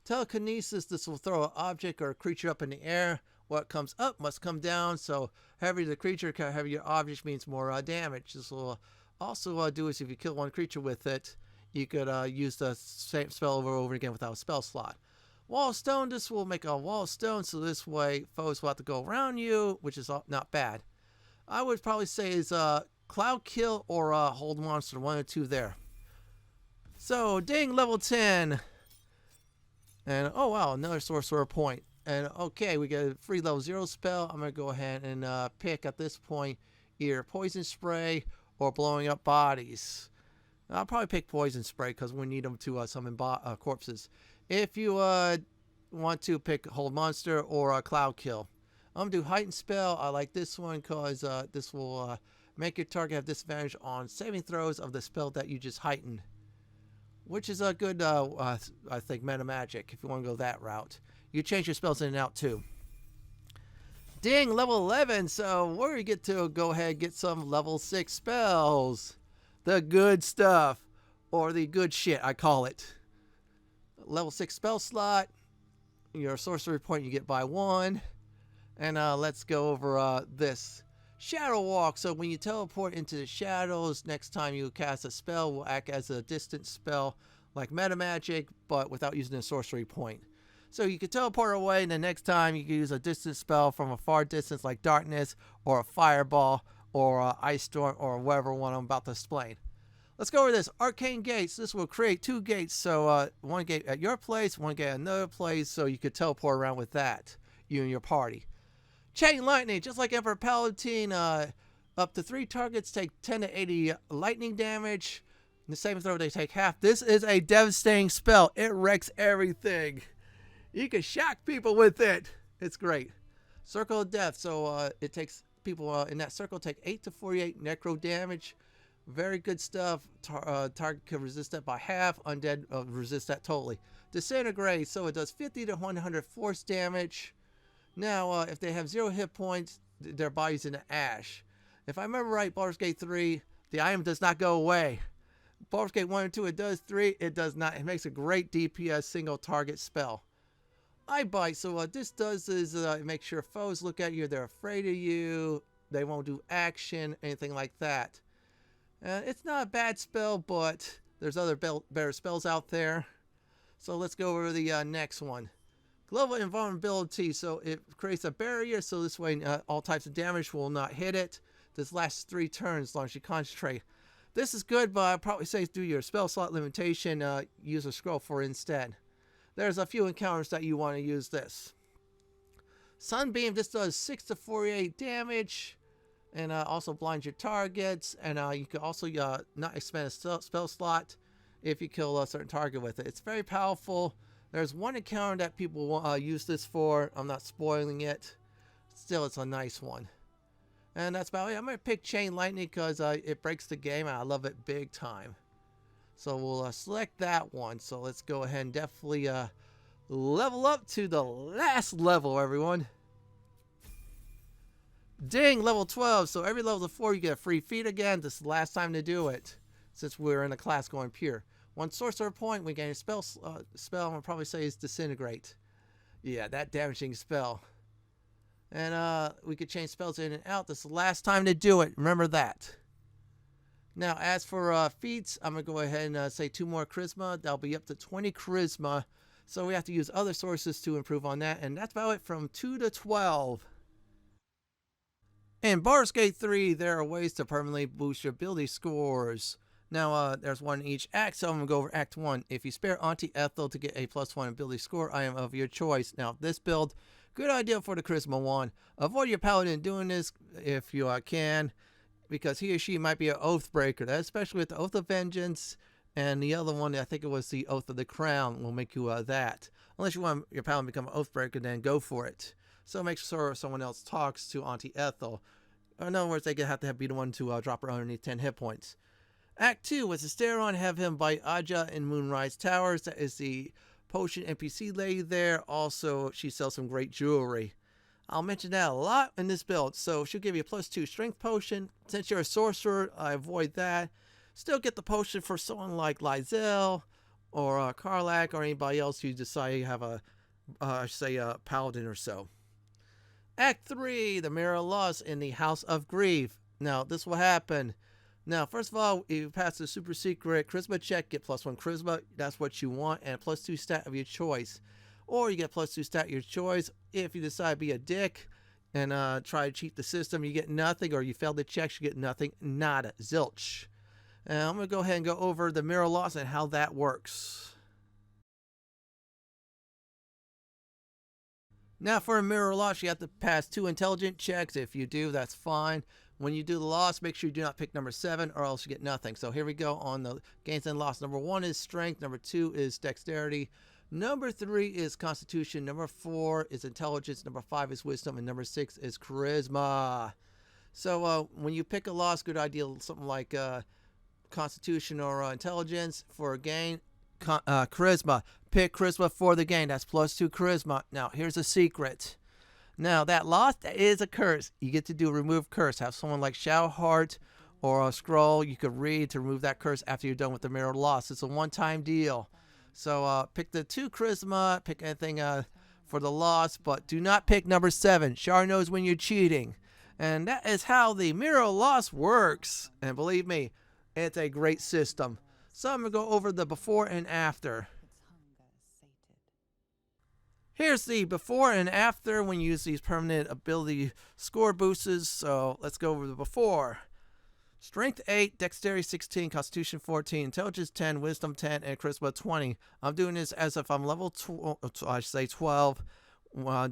Telekinesis. This will throw an object or a creature up in the air. What comes up must come down. So heavier the creature, heavier your object means more damage. This will also do is if you kill one creature with it, you could use the same spell over and over again without a spell slot. Wall of Stone, this will make a wall of stone, so this way foes will have to go around you, which is not bad. I would probably say is Cloud Kill or Hold Monster, one or two there. So, ding, level 10. And, oh wow, another Sorcerer point. And, okay, we get a free level 0 spell. I'm going to go ahead and pick, at this point, either Poison Spray or Blowing Up Bodies. I'll probably pick Poison Spray because we need them to summon corpses. If you want to pick Hold Monster or Cloud Kill. I'm going to do Heightened Spell. I like this one because this will make your target have disadvantage on saving throws of the spell that you just heightened. Which is a good, I think, meta magic if you want to go that route. You change your spells in and out too. Ding, level 11. So we get to go ahead and get some level 6 spells. The good stuff. Or the good shit, I call it. Level 6 spell slot. Your sorcery point you get by 1. And let's go over this. Shadow Walk. So when you teleport into the shadows, next time you cast a spell will act as a distance spell like meta magic, but without using a sorcery point. So you can teleport away, and the next time you can use a distance spell from a far distance like Darkness or a Fireball or Ice Storm or whatever one I'm about to explain. Let's go over this. Arcane Gates. This will create 2 gates. So one gate at your place, one gate at another place, so you could teleport around with that, you and your party. Chain Lightning, just like Emperor Paladin, up to 3 targets take 10 to 80 lightning damage. In the same throw, they take half. This is a devastating spell. It wrecks everything. You can shock people with it. It's great. Circle of Death, so it takes people in that circle take 8 to 48 necro damage. Very good stuff. Target can resist that by half. Undead resist that totally. Disintegrate, so it does 50 to 100 force damage. Now, if they have 0 hit points, their body's in ash. If I remember right, Baldur's Gate 3, the item does not go away. Baldur's Gate 1 and 2, it does. 3, it does not. It makes a great DPS single target spell. Eye Bite, so what this does is it makes sure foes look at you, they're afraid of you, they won't do action, anything like that. It's not a bad spell, but there's other better spells out there. So let's go over the next one. Global Invulnerability, so it creates a barrier, so this way all types of damage will not hit it. This lasts 3 turns as long as you concentrate. This is good, but I'd probably say do your spell slot limitation, use a scroll for instead. There's a few encounters that you want to use this. Sunbeam, this does 6 to 48 damage, and also blinds your targets, and you can also not expend a spell slot if you kill a certain target with it. It's very powerful. There's one encounter that people will use this for. I'm not spoiling it. Still, it's a nice one. And that's about it. I'm going to pick Chain Lightning because it breaks the game, and I love it big time. So we'll select that one. So let's go ahead and definitely level up to the last level, everyone. Ding, level 12. So every level of 4, you get a free feat again. This is the last time to do it, since we're in a class going pure. 1 sorcerer point, we gain a spell, I'm going to probably say is Disintegrate. Yeah, that damaging spell. And we could change spells in and out. This is the last time to do it. Remember that. Now, as for feats, I'm going to go ahead and say 2 more charisma. That'll be up to 20 charisma. So we have to use other sources to improve on that. And that's about it from 2 to 12. In Baldur's Gate 3, there are ways to permanently boost your ability scores. Now, there's one in each act, so I'm going to go over Act 1. If you spare Auntie Ethel to get a +1 ability score, I am of your choice. Now, this build, good idea for the Charisma one. Avoid your Paladin doing this if you can, because he or she might be an Oathbreaker. That, especially with the Oath of Vengeance, and the other one, I think it was the Oath of the Crown, will make you that. Unless you want your Paladin to become an Oathbreaker, then go for it. So make sure someone else talks to Auntie Ethel. In other words, they have to be the one to drop her underneath 10 hit points. Act 2 was Asteron, have him by Aja in Moonrise Towers. That is the potion NPC lady there. Also, she sells some great jewelry. I'll mention that a lot in this build. So she'll give you a +2 strength potion. Since you're a sorcerer, I avoid that. Still get the potion for someone like Lizel or Karlak or anybody else you decide you have a paladin or so. Act 3, the Mirror of Loss in the House of Grief. Now, this will happen. Now, first of all, if you pass the super secret charisma check, get +1 charisma. That's what you want, and a +2 stat of your choice. Or you get +2 stat of your choice. If you decide to be a dick and try to cheat the system, you get nothing, or you fail the checks, you get nothing. Nada. Zilch. And I'm going to go ahead and go over the mirror loss and how that works. Now, for a mirror loss, you have to pass 2 intelligent checks. If you do, that's fine. When you do the loss, make sure you do not pick number 7 or else you get nothing. So here we go on the gains and loss. Number 1 is strength. Number 2 is dexterity. Number 3 is constitution. Number 4 is intelligence. Number 5 is wisdom. And number 6 is charisma. So when you pick a loss, good idea, something like constitution or intelligence for a gain. Charisma. Pick charisma for the gain. That's +2 charisma. Now, here's a secret. Now, that loss is a curse. You get to do remove curse. Have someone like Shadow Heart or a scroll you could read to remove that curse after you're done with the mirror loss. It's a one-time deal. So pick the 2 charisma, pick anything for the loss, but do not pick number 7. Shar knows when you're cheating. And that is how the mirror loss works. And believe me, it's a great system. So I'm going to go over the before and after. Here's the before and after when you use these permanent ability score boosts. So let's go over the before. Strength 8, Dexterity 16, Constitution 14, Intelligence 10, Wisdom 10, and Charisma 20. I'm doing this as if I'm level 12,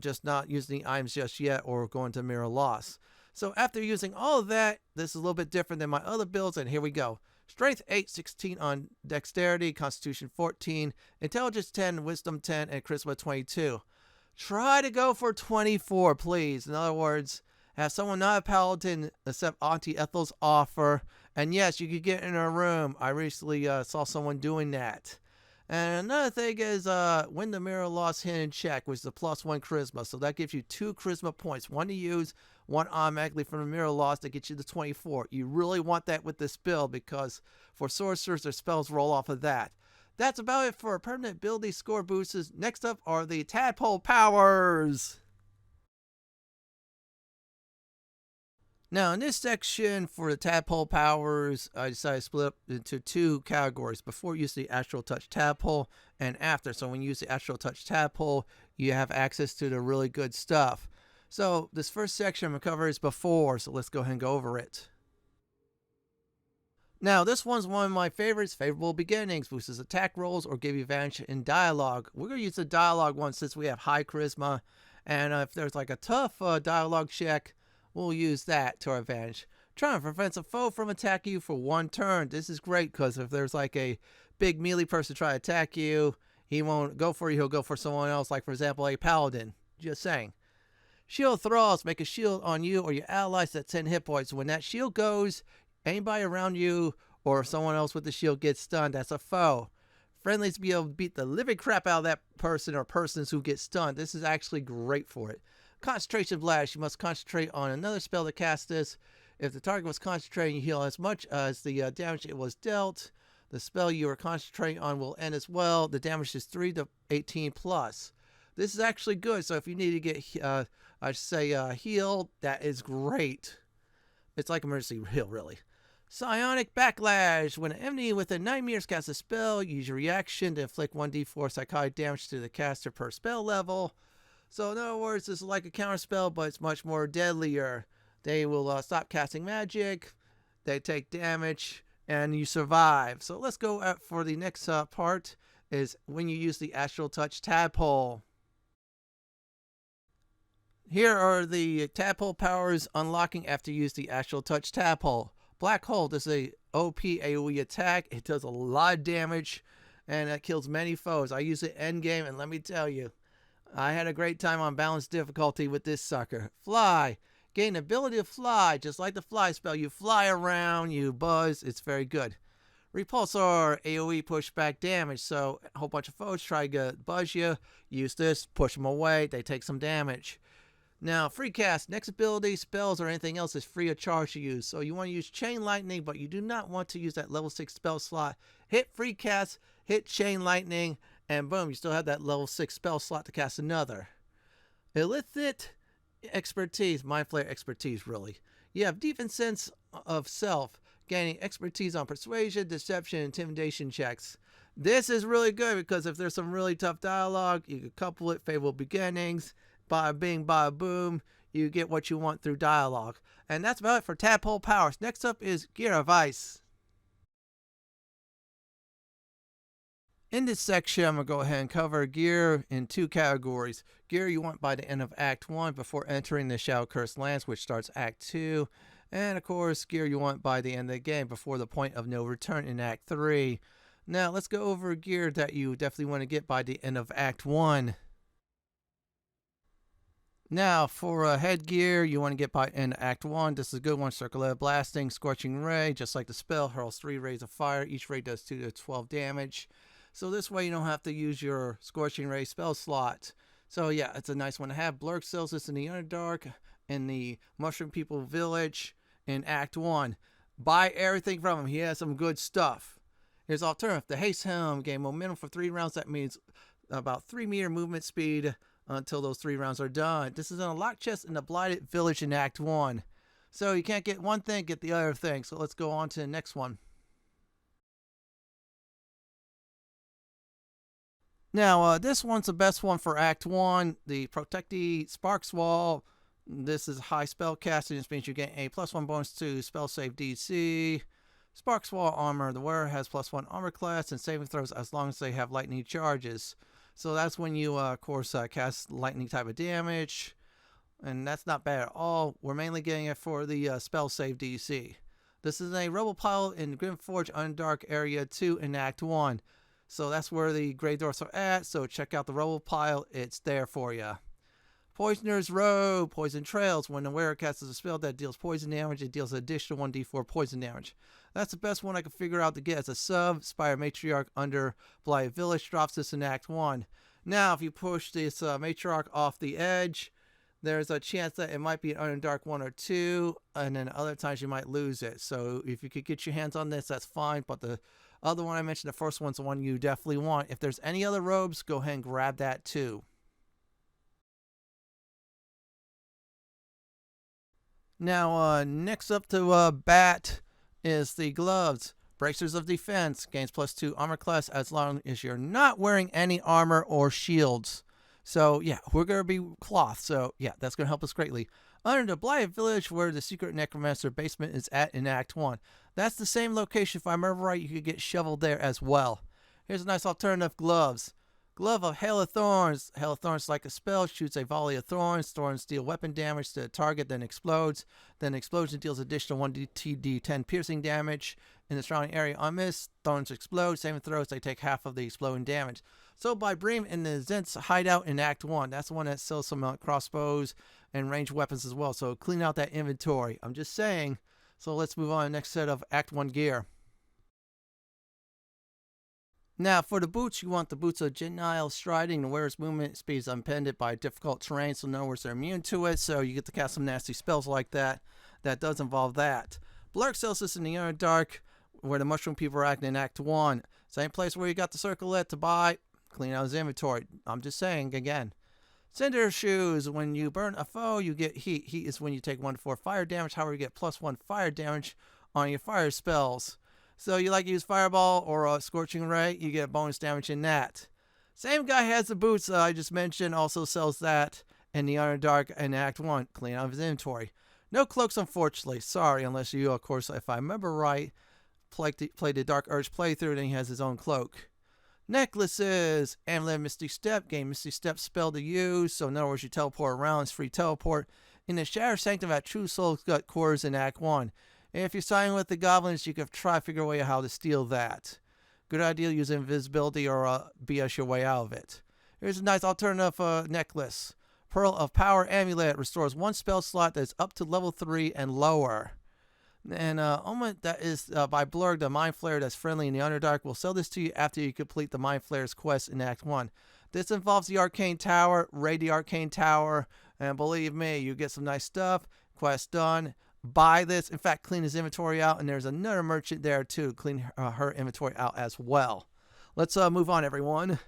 just not using the items just yet or going to mirror loss. So after using all of that, this is a little bit different than my other builds, and here we go. Strength 8, 16 on Dexterity, Constitution 14, Intelligence 10, Wisdom 10, and Charisma 22. Try to go for 24, please. In other words, have someone not a paladin accept Auntie Ethel's offer. And yes, you could get in her room. I recently saw someone doing that. And another thing is when the mirror loss hidden check was the +1 charisma. So that gives you 2 charisma points. 1 to use, 1 automatically from the mirror loss to get you to 24. You really want that with this build because for sorcerers, their spells roll off of that. That's about it for permanent ability score boosts. Next up are the Tadpole Powers. Now, in this section for the Tadpole Powers, I decided to split up into 2 categories. Before you use the Astral Touch Tadpole and after. So when you use the Astral Touch Tadpole, you have access to the really good stuff. So this first section I'm going to cover is before, so let's go ahead and go over it. Now, this one's one of my favorites, Favorable Beginnings. Boosts attack rolls or give you advantage in dialogue. We're going to use the dialogue one since we have high charisma. And if there's like a tough dialogue check, we'll use that to our advantage. Try and prevent a foe from attacking you for 1 turn. This is great because if there's like a big melee person try to attack you, he won't go for you, he'll go for someone else, like for example a paladin. Just saying. Shield thralls. Make a shield on you or your allies at 10 hit points. When that shield goes, anybody around you or someone else with the shield gets stunned. That's a foe. Friendlies be able to beat the living crap out of that person or persons who get stunned. This is actually great for it. Concentration Blast. You must concentrate on another spell to cast this. If the target was concentrating, you heal as much as the damage it was dealt. The spell you are concentrating on will end as well. The damage is 3 to 18 plus. This is actually good. So if you need to get, healed, that is great. It's like emergency heal, really. Psionic Backlash. When an enemy within 9 meters casts a spell, use your reaction to inflict 1d4 psychotic damage to the caster per spell level. So in other words, this is like a counter spell, but it's much more deadlier. They will stop casting magic, they take damage, and you survive. So let's go for the next part, is when you use the Astral Touch Tadpole. Here are the Tadpole powers unlocking after you use the Astral Touch Tadpole. Black Hole. This is a OP AoE attack. It does a lot of damage, and it kills many foes. I use it endgame, and let me tell you, I had a great time on balanced difficulty with this sucker. Fly. Gain ability to fly. Just like the fly spell, you fly around, you buzz. It's very good. Repulsor. AoE pushback damage. So a whole bunch of foes try to buzz you. Use this, push them away. They take some damage. Now, free cast. Next ability, spells, or anything else is free of charge to use. So you want to use Chain Lightning, but you do not want to use that level 6 spell slot. Hit free cast, hit Chain Lightning, and boom, you still have that level 6 spell slot to cast another. Illicit expertise, Mind Flayer expertise, really. You have Defense Sense of Self. gaining expertise on persuasion, deception, intimidation checks. This is really good because if there's some really tough dialogue, you can couple it, favorable beginnings, bada bing, bada boom, you get what you want through dialogue. And that's about it for Tadpole Powers. Next up is Gear Advice. In this section, I'm going to go ahead and cover gear in two categories. Gear you want by the end of Act 1 before entering the Shadow Cursed Lands, which starts Act 2. And of course, gear you want by the end of the game before the point of no return in Act 3. Now, let's go over gear that you definitely want to get by the end of Act 1. Now, for headgear, you want to get by end of Act 1. This is a good one. Circular Blasting, Scorching Ray, just like the spell, hurls 3 rays of fire. Each ray does 2 to 12 damage. So this way you don't have to use your Scorching Ray spell slot. So yeah, it's a nice one to have. Blurg sells this in the Underdark, in the Mushroom People Village, in Act 1. Buy everything from him. He has some good stuff. Here's alternative. The Haste Helm gain momentum for 3 rounds. That means about 3 meter movement speed until those 3 rounds are done. This is in a locked chest in the Blighted Village in Act 1. So you can't get one thing, get the other thing. So let's go on to the next one. Now, this one's the best one for Act 1. The Protectee Sparks Wall. This is high spell casting. This means you get a +1 bonus to spell save DC. Sparks Wall armor. The wearer has +1 armor class and saving throws as long as they have lightning charges. So that's when you, of course, cast lightning type of damage. And that's not bad at all. We're mainly getting it for the spell save DC. This is a Rebel Pile in Grimforge Underdark Area 2 in Act 1. So that's where the Grey Dwarfs are at, so check out the Rubble Pile, it's there for you. Poisoner's Robe, Poison Trails. When the wearer casts a spell that deals poison damage, it deals additional 1d4 poison damage. That's the best one I could figure out to get as a sub. Spire Matriarch under Blighted Village drops this in Act 1. Now, if you push this Matriarch off the edge, there's a chance that it might be an Underdark 1 or 2, and then other times you might lose it. So if you could get your hands on this, that's fine, but the other one I mentioned, the first one's the one you definitely want. If there's any other robes, go ahead and grab that too. Now, next up to bat is the gloves. Bracers of Defense gains +2 armor class as long as you're not wearing any armor or shields. So yeah, we're going to be cloth. So yeah, that's going to help us greatly. Under the Blighted Village, where the Secret Necromancer basement is at in Act 1. That's the same location. If I remember right, you could get shoveled there as well. Here's a nice alternative gloves. Glove of Hail of Thorns. Hail of Thorns, like a spell, shoots a volley of thorns. Thorns deal weapon damage to the target, then explodes. Then explosion deals additional 1d10 piercing damage in the surrounding area. On miss, thorns explode. Saving throws, they take half of the exploding damage. So by Bream in the Zent's hideout in Act 1. That's the one that sells some crossbows and ranged weapons as well. So clean out that inventory. I'm just saying. So let's move on to the next set of Act 1 gear. Now, for the boots, you want the boots of Genial Striding. The wearer's movement speed is impeded by difficult terrain, so in other words, they're immune to it, so you get to cast some nasty spells like that. That does involve that. Blurg sells this in the Underdark, where the Mushroom People are acting in Act 1. Same place where you got the Circlet to buy. Clean out his inventory. I'm just saying, again. Cinder Shoes. When you burn a foe, you get heat. Heat is when you take 1 to 4 fire damage. However, you get +1 fire damage on your fire spells. So you like to use Fireball or a Scorching Ray, you get bonus damage in that. Same guy has the boots I just mentioned, also sells that in the Underdark in Act 1. Clean out of his inventory. No cloaks, unfortunately. Sorry, unless you, of course, if I remember right, played the Dark Urge playthrough, then he has his own cloak. Necklaces. Amulet Misty Step. Gain Misty Step spell to use. So in other words, you teleport around. It's free teleport. In the Shatter Sanctum at True Soul's Gut Quarters in Act 1. If you're siding with the goblins, you can try to figure a way how to steal that. Good idea, use invisibility or BS your way out of it. Here's a nice alternative necklace. Pearl of Power Amulet restores 1 spell slot that is up to level 3 and lower. And Omen, that is by Blurg, the Mind Flayer that's friendly in the Underdark, will sell this to you after you complete the Mind Flayer's quest in Act 1. This involves the Arcane Tower, raid the Arcane Tower, and believe me, you get some nice stuff. Quest done. Buy this. In fact, clean his inventory out, and there's another merchant there too. Clean her inventory out as well. Let's move on, everyone.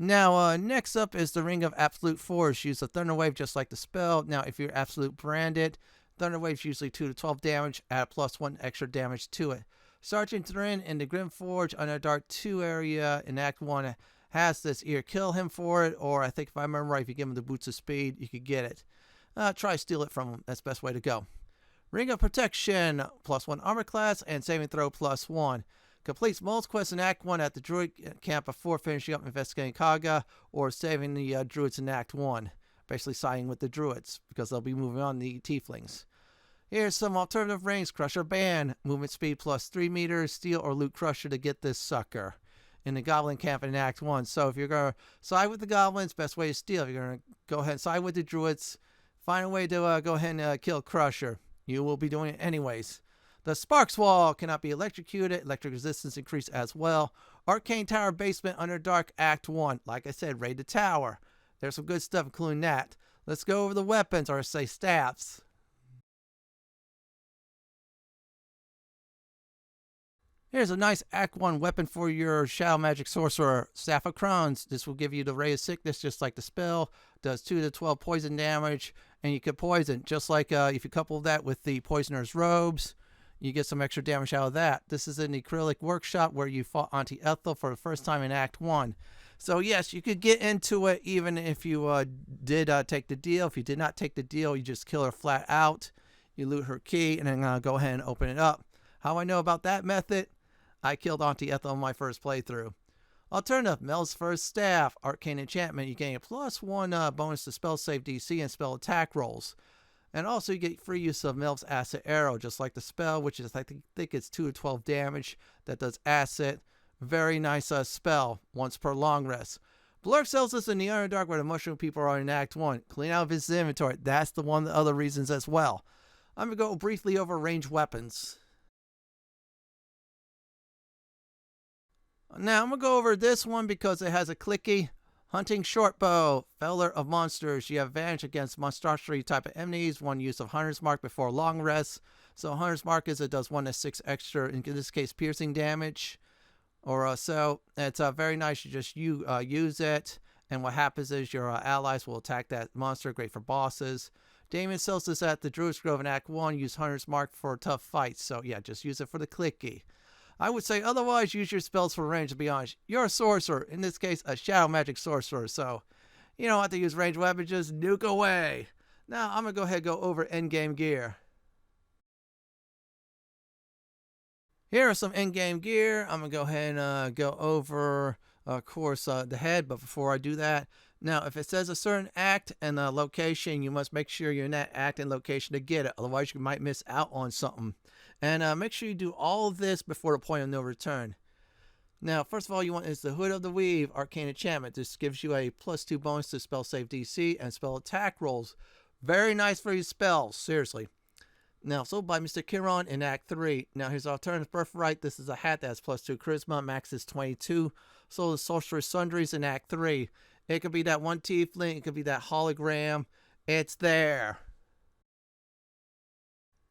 Now, next up is the Ring of Absolute Force. Use a Thunder Wave just like the spell. Now, if you're Absolute branded, Thunder Wave's usually 2 to 12 damage, add +1 extra damage to it. Sergeant Thrin in the Grim Forge Underdark 2 area in Act 1 has this. Either kill him for it, or I think if I remember right, if you give him the Boots of Speed, you could get it. Try steal it from him. That's the best way to go. Ring of Protection, +1 armor class, and saving throw +1. Completes most quests in Act 1 at the Druid camp before finishing up investigating Kaga or saving the Druids in Act 1. Basically siding with the Druids, because they'll be moving on the Tieflings. Here's some alternative rings. Crusher Band, movement speed +3 meters, steal or loot Crusher to get this sucker. In the Goblin camp in Act 1. So if you're going to side with the Goblins, best way to steal. If you're going to go ahead and side with the Druids, find a way to go ahead and kill Crusher. You will be doing it anyways. The Sparks Wall cannot be electrocuted. Electric resistance increased as well. Arcane Tower Basement Underdark Act 1. Like I said, raid the tower. There's some good stuff including that. Let's go over the weapons, or say staffs. Here's a nice Act 1 weapon for your Shadow Magic Sorcerer. Staff of Crones. This will give you the Ray of Sickness just like the spell. Does 2 to 12 poison damage. And you can poison. Just like if you couple that with the Poisoner's Robes, you get some extra damage out of that. This is in the Acrylic Workshop where you fought Auntie Ethel for the first time in Act 1. So yes, you could get into it even if you did take the deal. If you did not take the deal, you just kill her flat out. You loot her key and then go ahead and open it up. How I know about that method? I killed Auntie Ethel in my first playthrough. Alternative, Mel's First Staff, Arcane Enchantment. You gain a +1 bonus to spell save DC and spell attack rolls. And also you get free use of Mel's Acid Arrow, just like the spell, which is, I think it's 2 to 12 damage. That does acid. Very nice spell, once per long rest. Blurk sells this in the Underdark where the Mushroom People are in Act 1. Clean out of his inventory. That's the one of the other reasons as well. I'm going to go briefly over ranged weapons. Now, I'm going to go over this one because it has a clicky. Hunting Shortbow, Feller of Monsters. You have advantage against monstrosity type of enemies. One use of Hunter's Mark before long rest. So Hunter's Mark is it does 1 to 6 extra, in this case, piercing damage. Or so. It's very nice. You just use it. And what happens is your allies will attack that monster. Great for bosses. Damon sells this at the Druid's Grove in Act 1. Use Hunter's Mark for tough fights. So yeah, just use it for the clicky. I would say otherwise use your spells for range, to be honest. You're a sorcerer, in this case a Shadow Magic Sorcerer, so you don't have to use ranged weapons, just nuke away. Now I'm going to go ahead and go over endgame gear. Here are some endgame gear. I'm going to go ahead and go over, of course, the head, but before I do that, now if it says a certain act and location, you must make sure you're in that act and location to get it, otherwise you might miss out on something. And make sure you do all of this before the point of no return. Now, first of all, you want is the Hood of the Weave, Arcane Enchantment. This gives you a +2 bonus to spell save DC and spell attack rolls. Very nice for your spells, seriously. Now, sold by Mr. Kiron in Act 3. Now, here's Alternative Birthright. This is a hat that has +2 Charisma. Max is 22. Sold as Sorcerer Sundries in Act 3. It could be that one Tiefling. It could be that hologram. It's there.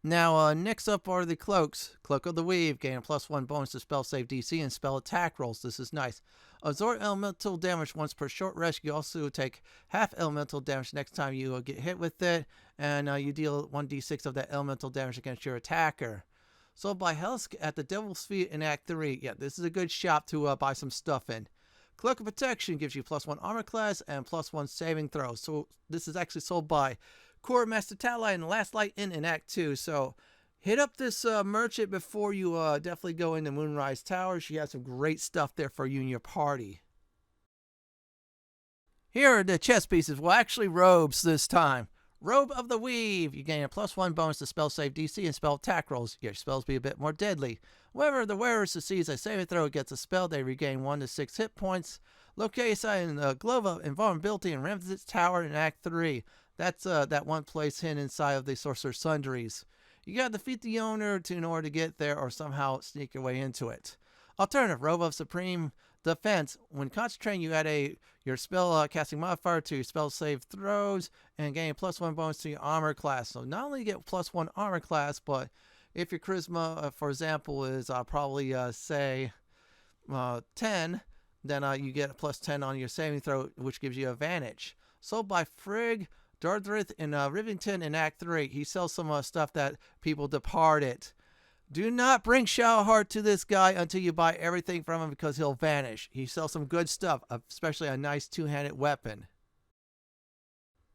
Now, next up are the cloaks. Cloak of the Weave, gain a +1 bonus to spell save DC and spell attack rolls. This is nice. Absorb elemental damage once per short rest. You also take half elemental damage next time you get hit with it, and you deal 1d6 of that elemental damage against your attacker. Sold by Helldusk at the Devil's Feet in Act 3. Yeah, this is a good shop to buy some stuff in. Cloak of Protection gives you +1 armor class and +1 saving throw. So this is actually sold by Core Master Tally and Last Light Inn in Act 2. So hit up this merchant before you definitely go into Moonrise Tower. She has some great stuff there for you and your party. Here are the chest pieces. Well, actually robes this time. Robe of the Weave. You gain a +1 bonus to spell save DC and spell attack rolls. Your spells be a bit more deadly. Whenever the wearer succeeds a saving throw against a spell, they regain 1 to 6 hit points. Located in the Glove of Invulnerability in Ramsit's Tower in Act 3. That's that one place hidden inside of the Sorcerer Sundries. You gotta defeat the owner in order to get there or somehow sneak your way into it. Alternative, Robe of Supreme Defense. When concentrating, you add your spell casting modifier to your spell save throws and gain a +1 bonus to your armor class. So not only you get +1 armor class, but if your charisma, for example, is probably say 10, then you get a +10 on your saving throw, which gives you advantage. Sold by Frigg Dordrith in Rivington in Act 3. He sells some stuff that people departed. Do not bring Shadowheart to this guy until you buy everything from him because he'll vanish. He sells some good stuff, especially a nice two-handed weapon.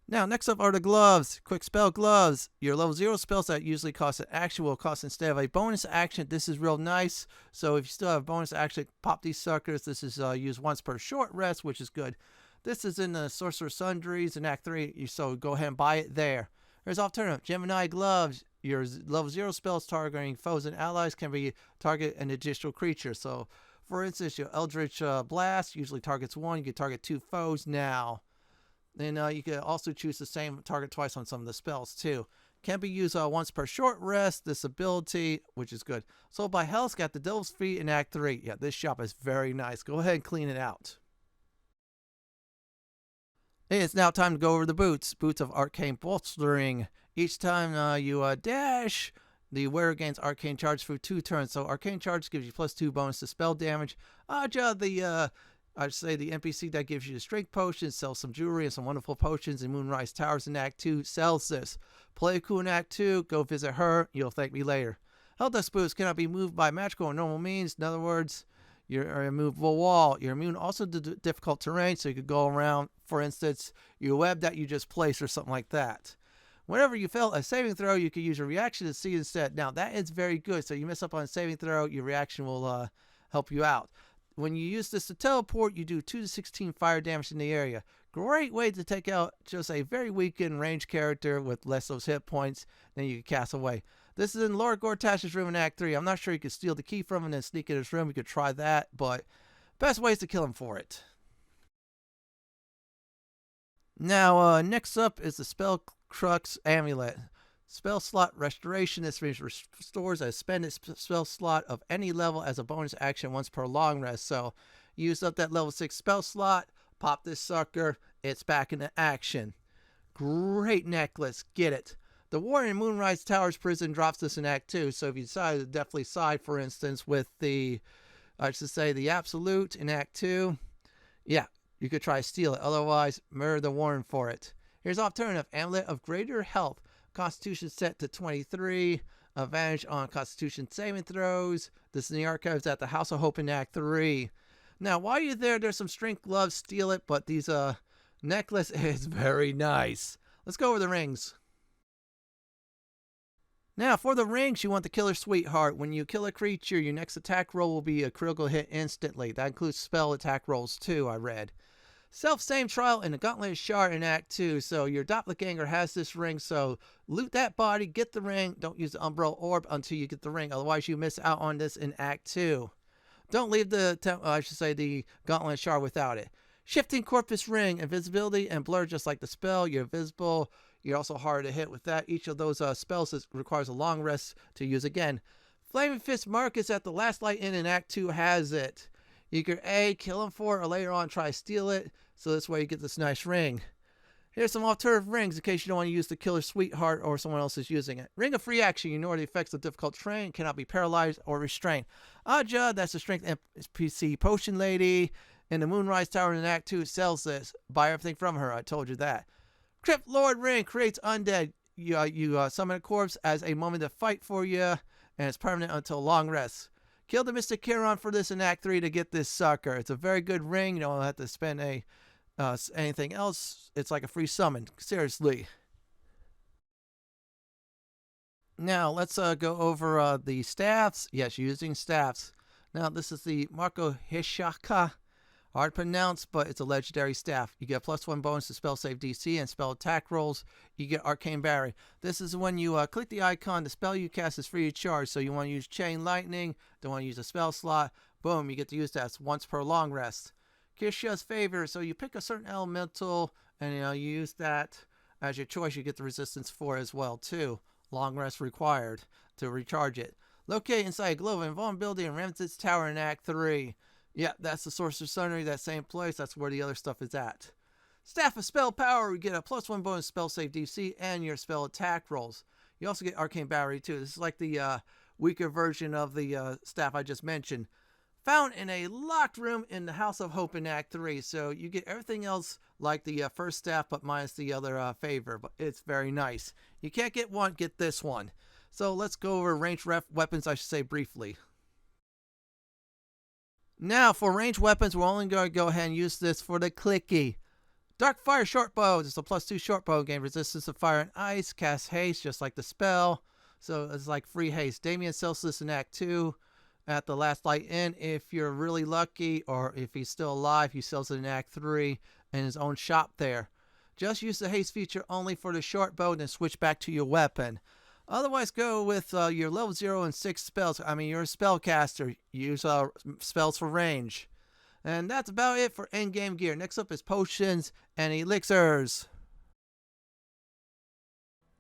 Now, next up are the gloves. Quick spell gloves. Your level 0 spells that usually cost an action will cost instead of a bonus action. This is real nice. So if you still have a bonus action, pop these suckers. This is used once per short rest, which is good. This is in the Sorcerer Sundries in Act 3, so go ahead and buy it there. There's alternative. Gemini gloves. Your level 0 spells targeting foes and allies can be target an additional creature. So, for instance, your Eldritch Blast usually targets 1. You can target 2 foes now. Then you can also choose the same target twice on some of the spells too. Can be used once per short rest. This ability, which is good. Sold by Helldusk at the Devil's Feet in Act 3. Yeah, this shop is very nice. Go ahead and clean it out. Hey, it's now time to go over the boots. Boots of Arcane Bolstering. Each time you dash, the wearer gains Arcane Charge for 2 turns. So Arcane Charge gives you +2 bonus to spell damage. I'd say the NPC that gives you the strength potions sells some jewelry and some wonderful potions in Moonrise Towers in Act 2 sells this. Play cool in Act 2, go visit her, you'll thank me later. Helldusk boots cannot be moved by magical or normal means. In other words, you're a immovable wall. You're immune also to difficult terrain, so you could go around, for instance, your web that you just placed or something like that. Whenever you fail a saving throw, you can use your reaction to see instead. Now, that is very good. So you mess up on a saving throw, your reaction will help you out. When you use this to teleport, you do 2 to 16 fire damage in the area. Great way to take out just a very weakened range character with less of those hit points than you can cast away. This is in Lord Gortash's room in Act 3. I'm not sure you could steal the key from him and then sneak in his room. You could try that, but best way is to kill him for it. Now, next up is the Spell Crux Amulet. Spell slot restoration. This restores a spended spell slot of any level as a bonus action once per long rest. So, use up that level 6 spell slot, pop this sucker, it's back into action. Great necklace, get it. The Warrior in Moonrise Towers prison drops this in Act 2, so if you decide to definitely side, for instance, with the Absolute in Act 2, yeah, you could try to steal it. Otherwise, murder the Warren for it. Here's alternative. Amulet of Greater Health. Constitution set to 23. Advantage on Constitution saving throws. This is in the archives at the House of Hope in Act 3. Now, while you're there, there's some strength gloves. Steal it, but these necklace is very nice. Let's go over the rings. Now, for the rings, you want the Killer Sweetheart. When you kill a creature, your next attack roll will be a critical hit instantly. That includes spell attack rolls too, I read. Self-same trial in the Gauntlet Shard in Act 2. So your Doppelganger has this ring, so loot that body, get the ring. Don't use the Umbrella Orb until you get the ring. Otherwise, you miss out on this in Act 2. Don't leave the Gauntlet Shard without it. Shifting Corpus Ring, invisibility and blur just like the spell. You're invisible. You're also hard to hit with that. Each of those spells requires a long rest to use again. Flaming Fist Marcus at the Last Light Inn in Act 2 has it. You can A, kill him for it, or later on try to steal it. So this way you get this nice ring. Here's some alternative rings in case you don't want to use the Killer Sweetheart or someone else is using it. Ring of Free Action. You ignore the effects of difficult terrain. Cannot be paralyzed or restrained. Aja, that's the Strength NPC Potion Lady. In the Moonrise Tower in Act 2 sells this. Buy everything from her. I told you that. Crypt Lord Ring creates undead. You summon a corpse as a moment to fight for you, and it's permanent until long rest. Kill the Mystic Chiron for this in Act 3 to get this sucker. It's a very good ring. You don't have to spend anything else. It's like a free summon. Seriously. Now, let's go over the staffs. Yes, using staffs. Now, this is the Marco Hishaka. Hard to pronounce, but it's a legendary staff. You get +1 bonus to spell save DC and spell attack rolls. You get Arcane Barrier. This is when you click the icon, the spell you cast is free of charge. So you want to use Chain Lightning, don't want to use a spell slot. Boom, you get to use that once per long rest. Kisha's Favor. So you pick a certain elemental and you use that as your choice. You get the resistance for as well too. Long rest required to recharge it. Locate inside a globe of invulnerability in Remnant's Tower in Act 3. Yeah, that's the Sorcerer Sundry, that same place. That's where the other stuff is at. Staff of Spell Power, we get a +1 bonus spell save DC and your spell attack rolls. You also get Arcane Battery too. This is like the weaker version of the staff I just mentioned. found in a locked room in the House of Hope in Act 3. So you get everything else like the first staff, but minus the other favor. But it's very nice. You can't get one, get this one. So let's go over ranged weapons, I should say, briefly. Now, for ranged weapons, we're only going to go ahead and use this for the clicky. Dark Fire Shortbow. It's a +2 shortbow. Gain resistance to fire and ice. Cast haste, just like the spell. So it's like free haste. Damien sells this in Act 2 at the last light in. If you're really lucky, or if he's still alive, he sells it in Act 3 in his own shop there. Just use the haste feature only for the shortbow and then switch back to your weapon. Otherwise, go with your level 0 and 6 spells. I mean, you're a spellcaster. Use spells for range. And that's about it for endgame gear. Next up is potions and elixirs.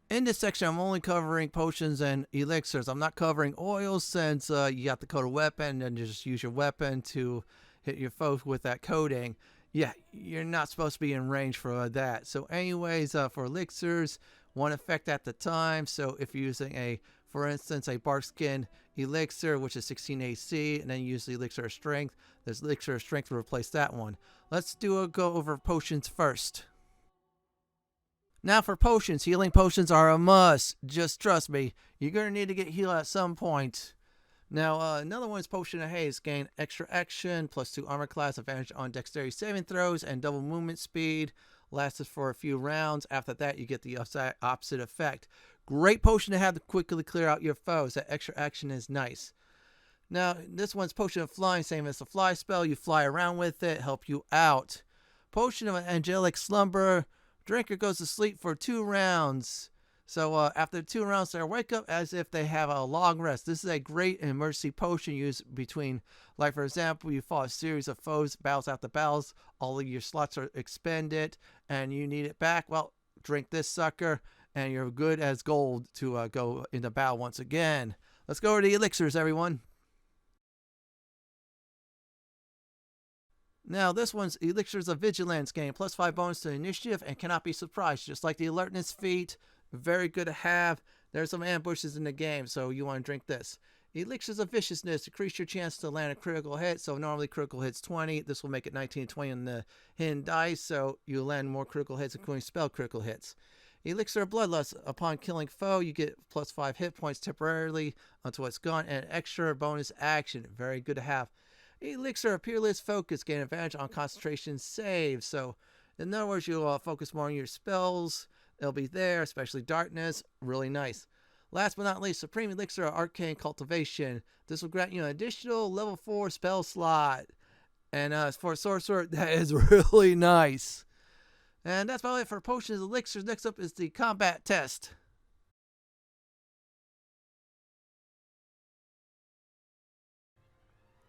In this section, I'm only covering potions and elixirs. I'm not covering oils since you have to coat a weapon and just use your weapon to hit your foes with that coating. Yeah, you're not supposed to be in range for that. So anyways, for elixirs, one effect at the time. So if you're using for instance, a barkskin elixir, which is 16 AC, and then you use the elixir of strength, there's elixir of strength to replace that one. Let's go over potions first. Now for potions, healing potions are a must. Just trust me, you're going to need to get healed at some point. Now, another one is Potion of Haste. Gain extra action, +2 armor class, advantage on dexterity saving throws, and double movement speed. Lasts for a few rounds. After that, you get the opposite effect. Great potion to have to quickly clear out your foes. That extra action is nice. Now, this one's Potion of Flying, same as the fly spell. You fly around with it, help you out. Potion of Angelic Slumber. Drinker goes to sleep for 2 rounds. So after 2 rounds, they wake up as if they have a long rest. This is a great emergency potion used between, like for example, you fought a series of foes, battles after battles, all of your slots are expended, and you need it back. Well, drink this sucker, and you're good as gold to go into battle once again. Let's go over to the elixirs, everyone. Now, this one's Elixirs of Vigilance. Gain +5 bonus to initiative and cannot be surprised, just like the alertness feat. Very good to have. There's some ambushes in the game, so you want to drink this. Elixirs of Viciousness. Decrease your chance to land a critical hit. So normally critical hits 20. This will make it 19 and 20 on the hidden dice, so you land more critical hits, including spell critical hits. Elixir of Bloodlust. Upon killing foe, you get +5 hit points temporarily until it's gone, and an extra bonus action. Very good to have. Elixir of Peerless Focus. Gain advantage on concentration saves. So, in other words, you'll focus more on your spells. It'll be there, especially Darkness. Really nice. Last but not least, Supreme Elixir of Arcane Cultivation. This will grant you an additional level 4 spell slot. And for Sorcerer, that is really nice. And that's about it for potions and elixirs. Next up is the combat test.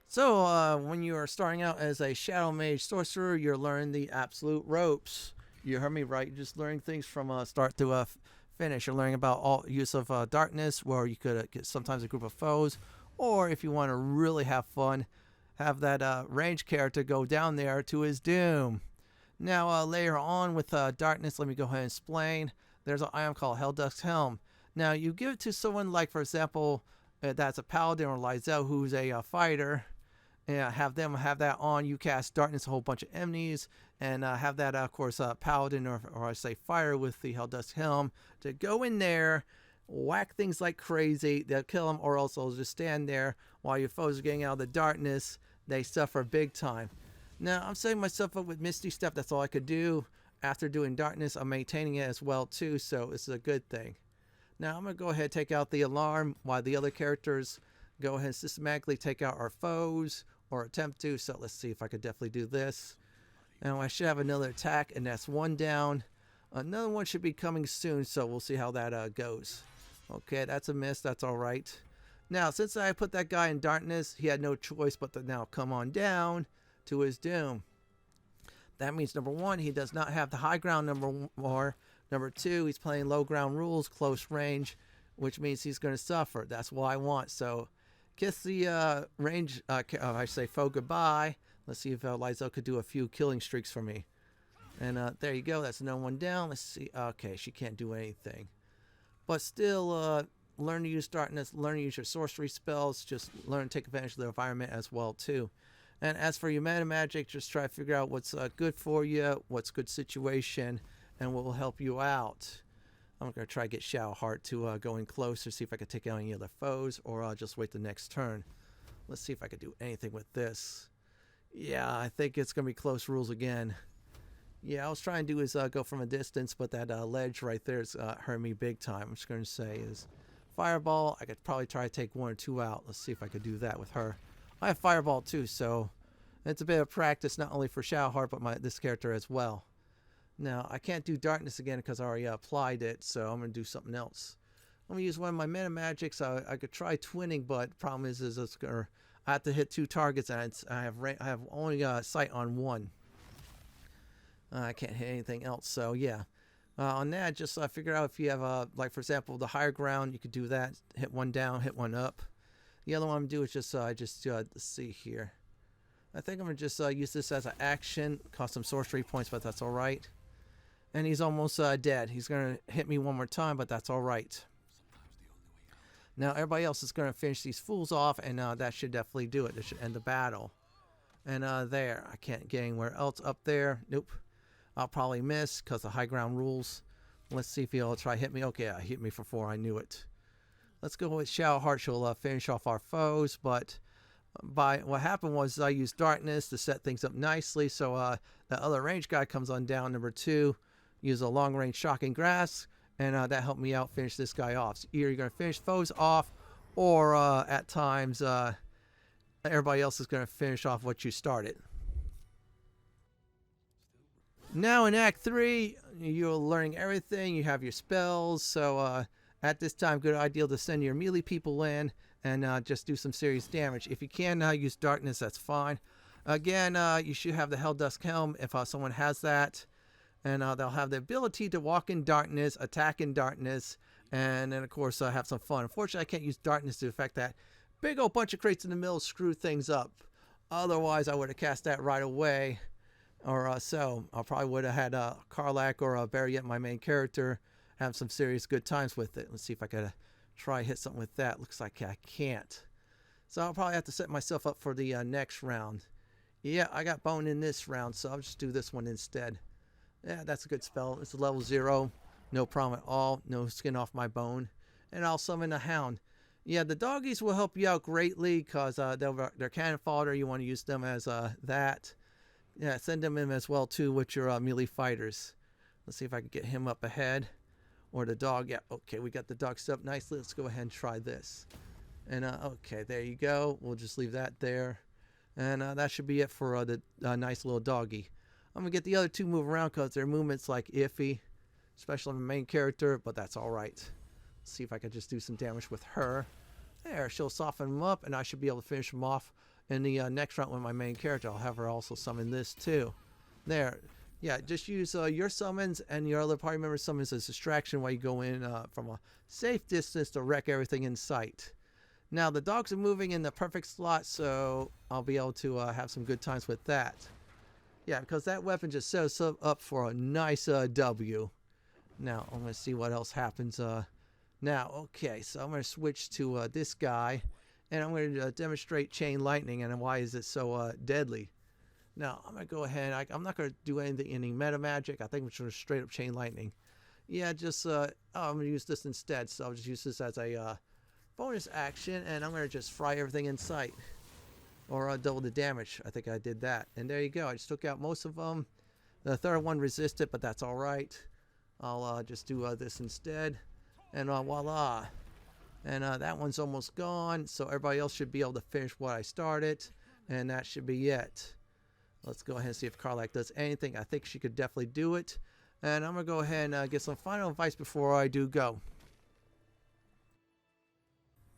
So, when you are starting out as a Shadow Mage Sorcerer, you're learning the absolute ropes. You heard me right. You're just learning things from start to finish. You're learning about all use of darkness, where you could get sometimes a group of foes, or if you want to really have fun, have that ranged character go down there to his doom. Now, later on with darkness, let me go ahead and explain. There's an item called Helldusk Helm. Now, you give it to someone like, for example, that's a Paladin or Lizelle who's a fighter. And have them have that on. You cast darkness, a whole bunch of enemies, and have that, of course, Paladin or I say fire with the Helldusk Helm to go in there, whack things like crazy. They'll kill them, or else they'll just stand there while your foes are getting out of the darkness. They suffer big time. Now, I'm setting myself up with Misty Step. That's all I could do. After doing darkness, I'm maintaining it as well, too, so this is a good thing. Now, I'm going to go ahead and take out the alarm while the other characters go ahead and systematically take out our foes, or attempt to. So let's see if I could definitely do this. Now I should have another attack, and that's 1 down. Another one should be coming soon, so we'll see how that goes. Okay, that's a miss. That's all right. Now, since I put that guy in darkness, he had no choice but to now come on down to his doom. That means, number 1, he does not have the high ground more. Number 2, he's playing low ground rules, close range, which means he's going to suffer. That's what I want. So kiss the range, I say foe goodbye. Let's see if Lizelle could do a few killing streaks for me. And there you go. That's another 1 down. Let's see. Okay, she can't do anything. But still, learn to use darkness, learn to use your sorcery spells, just learn to take advantage of the environment as well too. And as for your meta magic, just try to figure out what's good for you, what's good situation, and what will help you out. I'm going to try to get Shadowheart to go in closer, see if I can take out any other foes, or I'll just wait the next turn. Let's see if I can do anything with this. Yeah, I think it's going to be close rules again. Yeah, I was trying to do is go from a distance, but that ledge right there is hurting me big time. I'm just going to say is Fireball. I could probably try to take 1 or 2 out. Let's see if I could do that with her. I have Fireball too, so it's a bit of practice, not only for Shadowheart, but this character as well. Now, I can't do Darkness again because I already applied it, so I'm going to do something else. I'm going to use one of my meta magics. I could try twinning, but the problem is I have to hit 2 targets, and I have only sight on 1. I can't hit anything else, so yeah. On that, just figure out if you have, like for example, the higher ground, you could do that. Hit 1 down, hit 1 up. The other one I'm going to do is just let's see here. I think I'm going to just use this as an action, cost some sorcery points, but that's alright. And he's almost dead. He's going to hit me 1 more time, but that's alright. Now everybody else is going to finish these fools off, and that should definitely do it. This should end the battle. And there, I can't get anywhere else up there. Nope. I'll probably miss because the high ground rules. Let's see if he'll try to hit me. Okay, he hit me for 4. I knew it. Let's go with Shadowheart. She'll finish off our foes, but what happened was I used Darkness to set things up nicely. So the other range guy comes on down, number 2. Use a long range Shocking Grasp, and that helped me out finish this guy off. So either you're going to finish foes off, or at times everybody else is going to finish off what you started. Now in Act 3, you're learning everything. You have your spells, so at this time, good idea to send your melee people in and just do some serious damage. If you can use Darkness, that's fine. Again, you should have the Helldusk Helm if someone has that. And they'll have the ability to walk in darkness, attack in darkness, and then, of course, have some fun. Unfortunately, I can't use Darkness to affect that big old bunch of crates in the middle, screw things up. Otherwise, I would have cast that right away. Or so. I probably would have had Karlach or Barbarian, my main character, have some serious good times with it. Let's see if I could try hit something with that. Looks like I can't. So I'll probably have to set myself up for the next round. Yeah, I got bone in this round, so I'll just do this one instead. Yeah, that's a good spell. It's a level 0. No problem at all. No skin off my bone. And I'll summon a hound. Yeah, the doggies will help you out greatly because they're cannon fodder. You want to use them as that. Yeah, send them in as well too with your melee fighters. Let's see if I can get him up ahead. Or the dog. Yeah, okay, we got the dog set up nicely. Let's go ahead and try this. And okay, there you go. We'll just leave that there. And that should be it for the nice little doggy. I'm going to get the other 2 move around because their movement's like iffy. Especially on the main character, but that's alright. Let's see if I can just do some damage with her. There, she'll soften them up, and I should be able to finish them off in the next round with my main character. I'll have her also summon this too. There. Yeah, just use your summons and your other party member summons as distraction while you go in from a safe distance to wreck everything in sight. Now, the dogs are moving in the perfect slot, so I'll be able to have some good times with that. Yeah, because that weapon just sets us up for a nice W. Now, I'm going to see what else happens. Now, okay, so I'm going to switch to this guy, and I'm going to demonstrate Chain Lightning, and why is it so deadly. Now, I'm going to go ahead. I'm not going to do any meta magic. I think I'm just going to straight up Chain Lightning. Yeah, just, I'm going to use this instead, so I'll just use this as a bonus action, and I'm going to just fry everything in sight. Or double the damage. I think I did that. And there you go. I just took out most of them. The third one resisted, but that's alright. I'll just do this instead. And voila. And that one's almost gone. So everybody else should be able to finish what I started. And that should be it. Let's go ahead and see if Karlach does anything. I think she could definitely do it. And I'm going to go ahead and get some final advice before I do go.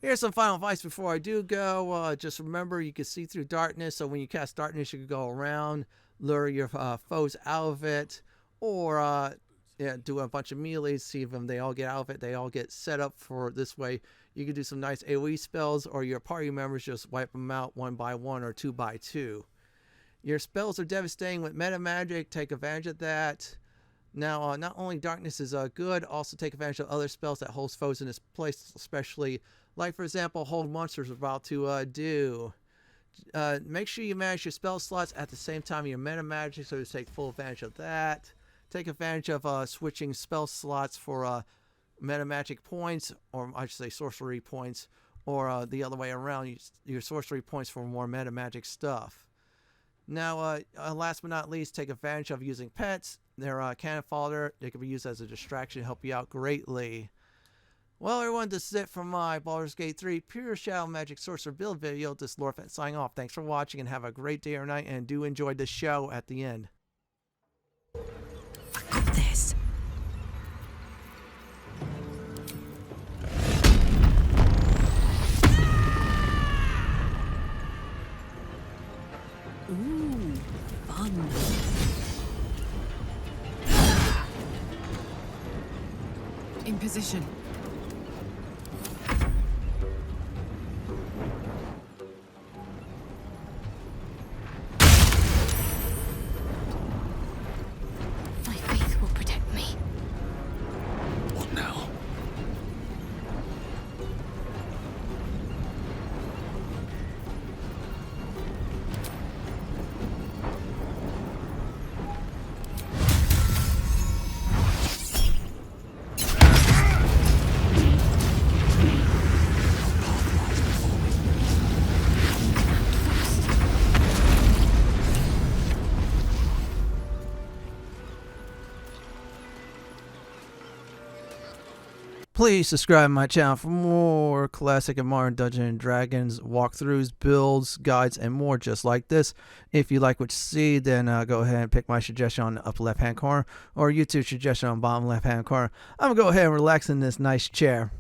Here's some final advice before I do go. Just remember, you can see through darkness. So when you cast darkness, you can go around, lure your foes out of it, or do a bunch of melees, see if they all get out of it. They all get set up for this way. You can do some nice AoE spells, or your party members just wipe them out 1 by 1 or 2 by 2. Your spells are devastating with meta magic. Take advantage of that. Now, not only darkness is good, also take advantage of other spells that holds foes in this place, especially, like for example, hold monsters about to do. Make sure you manage your spell slots at the same time your meta magic, so to take full advantage of that. Take advantage of switching spell slots for meta magic points, or I should say sorcery points, or the other way around, your sorcery points for more meta magic stuff. Now, last but not least, take advantage of using pets. They're cannon fodder. They can be used as a distraction to help you out greatly. Well, everyone, this is it from my Baldur's Gate 3 Pure Shadow Magic Sorcerer build video. This is Lord Fenton signing off. Thanks for watching and have a great day or night, and do enjoy the show at the end. I got this. Ooh, fun. In position. My faith will protect me. What now? Please subscribe to my channel for more classic and modern Dungeons & Dragons walkthroughs, builds, guides, and more just like this. If you like what you see, then go ahead and pick my suggestion on the upper left-hand corner or YouTube suggestion on the bottom left-hand corner. I'm going to go ahead and relax in this nice chair.